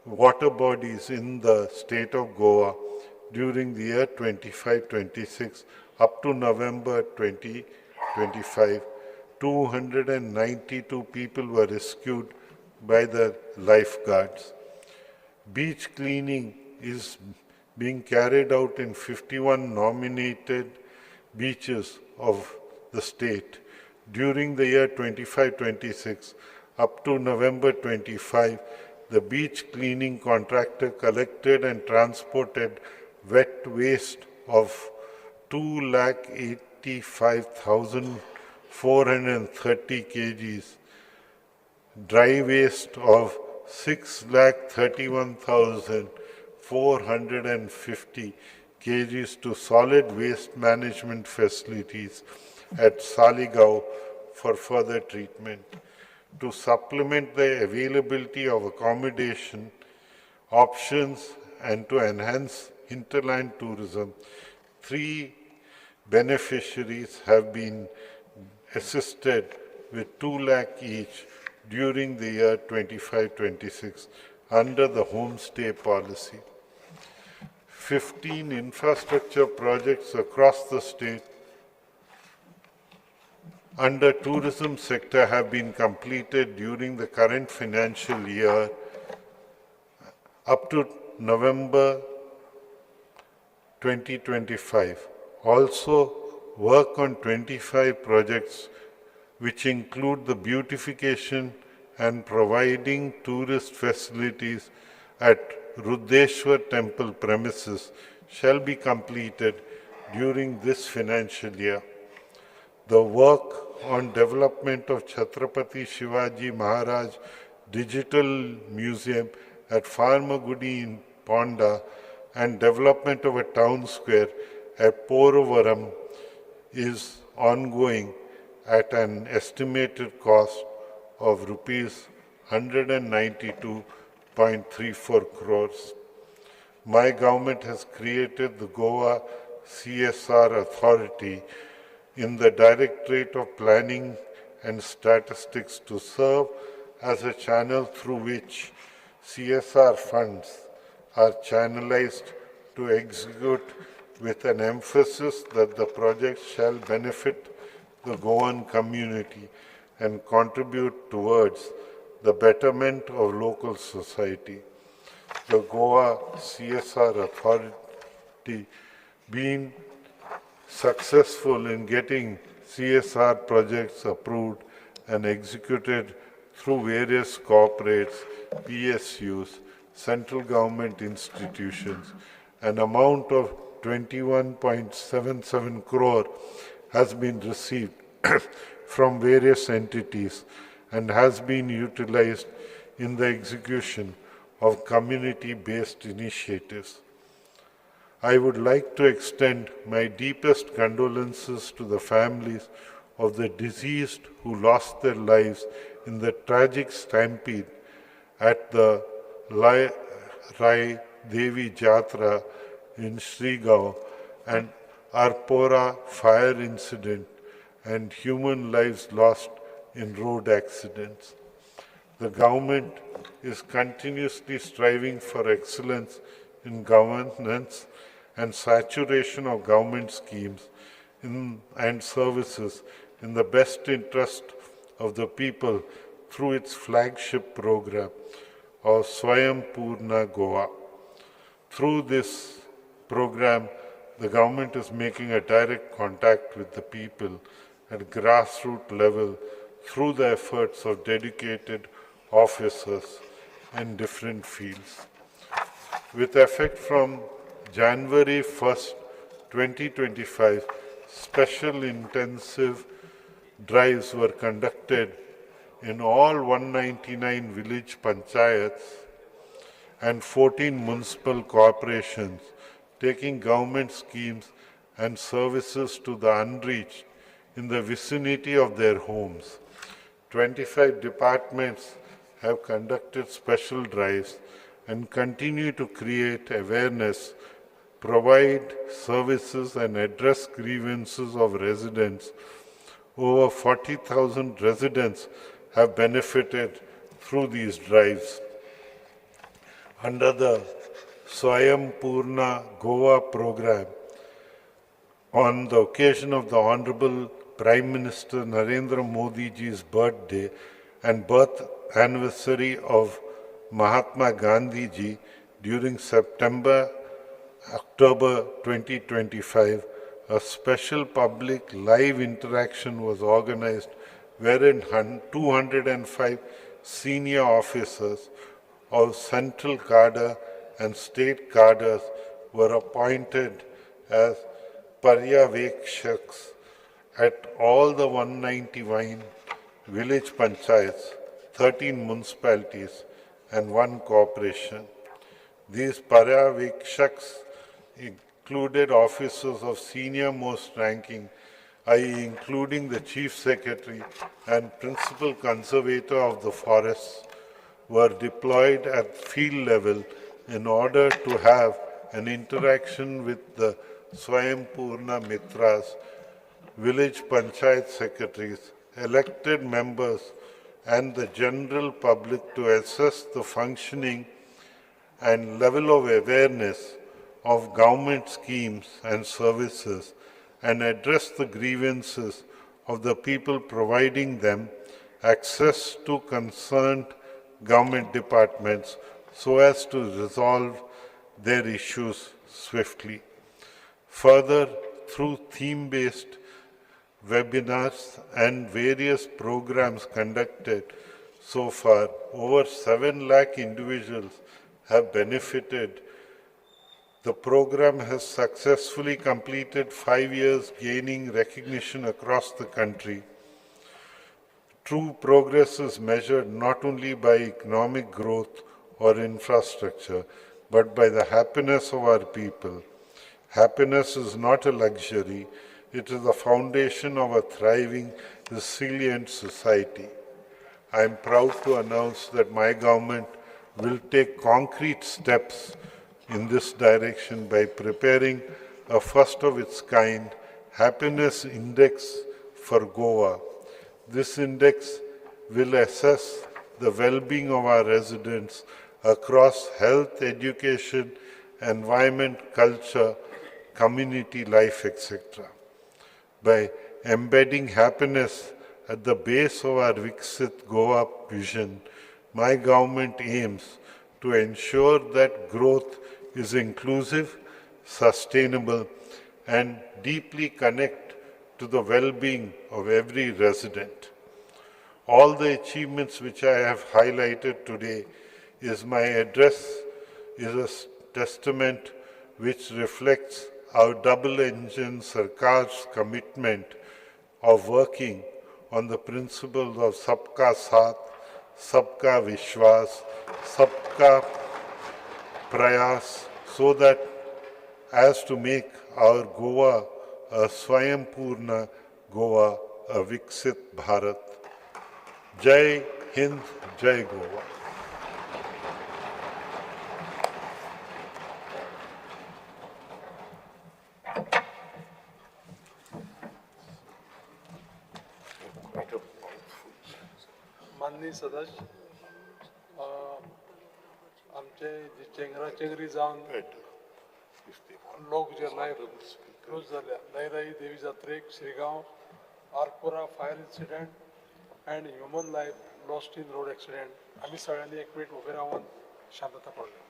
water bodies in the state of Goa during the year 25-26 up to November 2025. 292 people were rescued by the lifeguards. Beach cleaning is being carried out in 51 nominated beaches of the state. During the year 25-26 up to November 25, the beach cleaning contractor collected and transported wet waste of 285,430 kgs, dry waste of 631,450 kgs to solid waste management facilities at Saligao for further treatment. To supplement the availability of accommodation options and to enhance hinterland tourism, 3 beneficiaries have been assisted with 2 lakh each during the year 25-26 under the homestay policy. 15 infrastructure projects across the state under tourism sector have been completed during the current financial year up to November 2025. Also, work on 25 projects which include the beautification and providing tourist facilities at Ruddeshwar temple premises shall be completed during this financial year. The work on development of Chhatrapati Shivaji Maharaj Digital Museum at Farmagudi in Ponda and development of a town square at Poravaram is ongoing at an estimated cost of rupees 192.34 crores. My government has created the Goa CSR Authority in the Directorate of Planning and Statistics to serve as a channel through which CSR funds are channelized to execute with an emphasis that the project shall benefit the Goan community and contribute towards the betterment of local society. The Goa CSR Authority being successful in getting CSR projects approved and executed through various corporates, PSUs, central government institutions. An amount of 21.77 crore has been received from various entities and has been utilized in the execution of community-based initiatives. I would like to extend my deepest condolences to the families of the deceased who lost their lives in the tragic stampede at the Rai Devi Jatra in Srigaon and Arpora fire incident and human lives lost in road accidents. The government is continuously striving for excellence in governance and saturation of government schemes and services in the best interest of the people through its flagship program of Swayam Purna Goa. Through this program, the government is making a direct contact with the people at grassroots level through the efforts of dedicated officers in different fields. With effect from January 1st, 2025, special intensive drives were conducted in all 199 village panchayats and 14 municipal corporations, taking government schemes and services to the unreached in the vicinity of their homes. 25 departments have conducted special drives and continue to create awareness, provide services and address grievances of residents. Over 40,000 residents have benefited through these drives. Under the Swayam Purna Goa program, on the occasion of the Honorable Prime Minister Narendra Modi ji's birthday and birth anniversary of Mahatma Gandhi ji during October 2025, a special public live interaction was organized wherein 205 senior officers of central cadre and state cadres were appointed as Paryavekshaks at all the 191 village panchayats, 13 municipalities and 1 corporation. These Paryavekshaks included officers of senior most ranking, i.e. including the Chief Secretary and Principal Conservator of the forests, were deployed at field level in order to have an interaction with the Swayam Purna Mitras, village panchayat secretaries, elected members and the general public to assess the functioning and level of awareness of government schemes and services and address the grievances of the people providing them access to concerned government departments so as to resolve their issues swiftly. Further, through theme-based webinars and various programs conducted so far, over 7 lakh individuals have benefited. The program has successfully completed 5 years, gaining recognition across the country. True progress is measured not only by economic growth or infrastructure, but by the happiness of our people. Happiness is not a luxury, it is the foundation of a thriving, resilient society. I am proud to announce that my government will take concrete steps in this direction by preparing a first of its kind happiness index for Goa. This index will assess the well-being of our residents across health, education, environment, culture, community life, etc. By embedding happiness at the base of our Viksit Goa vision, my government aims to ensure that growth is inclusive, sustainable, and deeply connect to the well-being of every resident. All the achievements which I have highlighted today is my address is a testament which reflects our double-engine Sarkar's commitment of working on the principles of Sabka Saath, Sabka Vishwas, Sabka Prayas, so that as to make our Goa a Swayambhurna Goa, a Viksit Bharat. Jai Hind, Jai Goa. माननीय सदस्य आमचे जे चेंगरा चेंगरी जावन लोक जे life loose जाल्या लयराई देवी जात्रेक Shirgao Arpora fire incident and human life lost in road accident आमी सगळ्यांनी एक मिनीट उबे रावन शांतता पडली.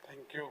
Thank you.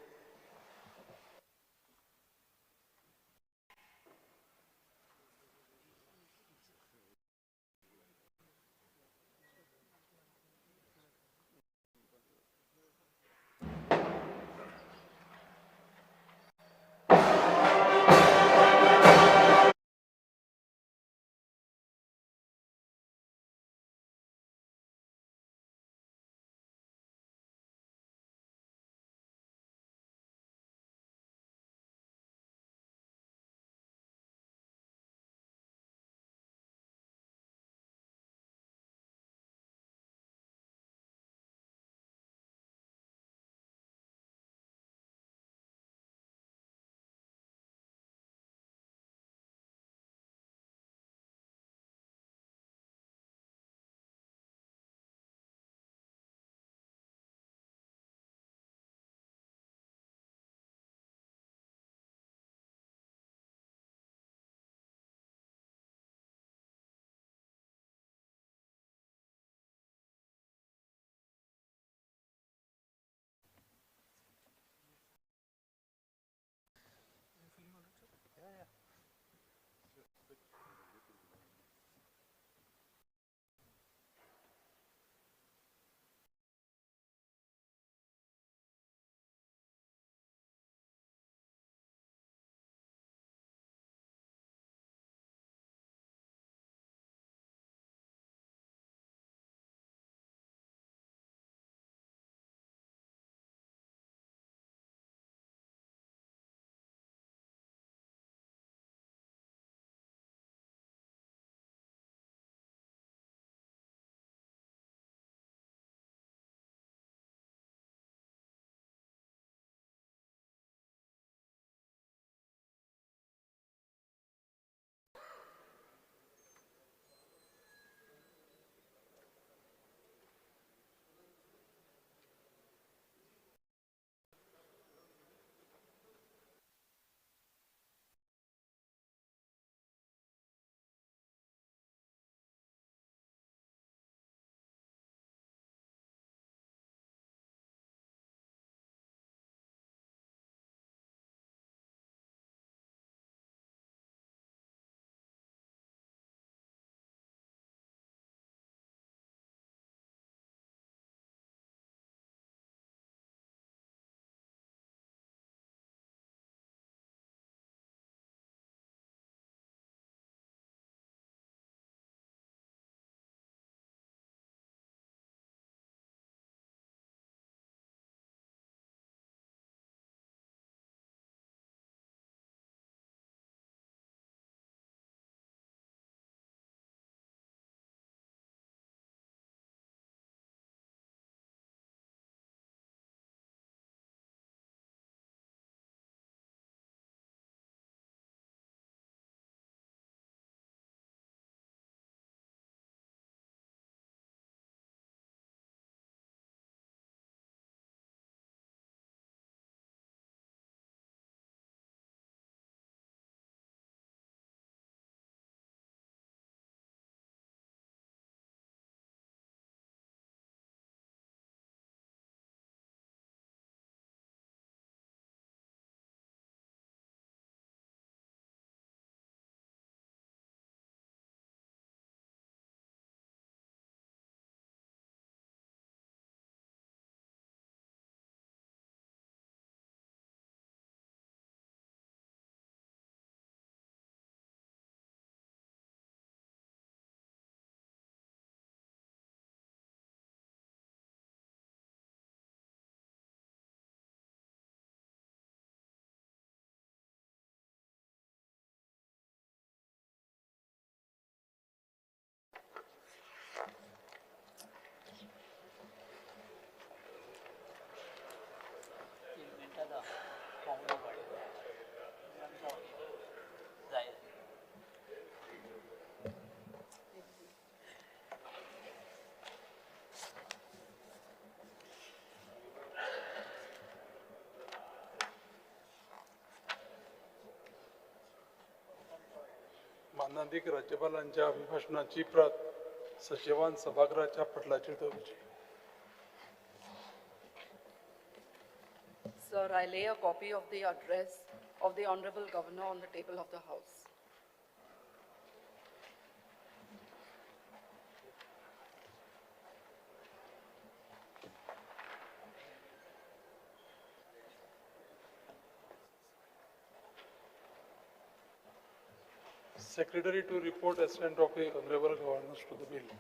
माननीय राज्यपालांच्या अभिभाषणाची प्रत सचिवान सभागृहाच्या पटलाचेर दवरची. Sir, I lay a copy of the address of the Honorable Governor on the table of the House. Secretary to report assent of the Honorable Governors to the bill.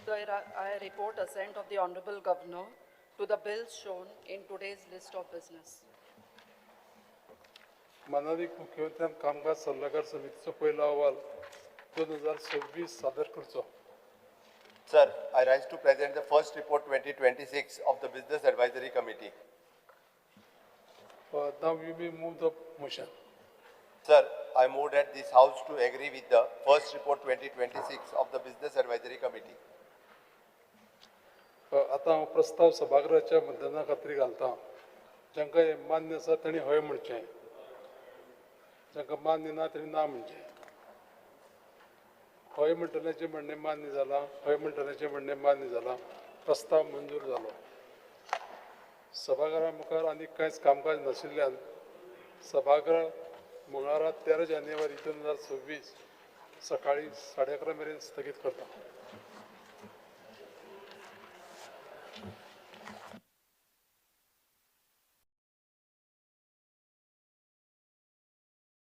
Sir, I report assent of the Honorable Governor to the bills shown in today's list of business. माननीय मुख्यमंत्र्यान कामकाज सल्लागार समितीचो पहिलो अहवाल 2026 सादर करचो. Sir, I rise to present the first report 2026 of the Business Advisory Committee. Now we may move the motion. Sir, I move that this House to agree with the first report 2026 of the Business Advisory Committee. आता हांव प्रस्ताव सभागृहाच्या मतदाना खातीर घालता. जांकां हे मान्य आसा तांणी हय म्हणचें, जांकां मान्य ना तांणी ना म्हणचें. हय म्हणटल्याचें म्हणणें मान्य जालां, हय म्हणटल्याचें म्हणणें मान्य जालां. प्रस्ताव मंजूर जालो. सभाघरा मुखार आनी कांयच कामकाज नाशिल्ल्यान सभागृह मंगळारा 13 जानेवारी 2026 सकाळी 11:30 मेरेन स्थगीत करता.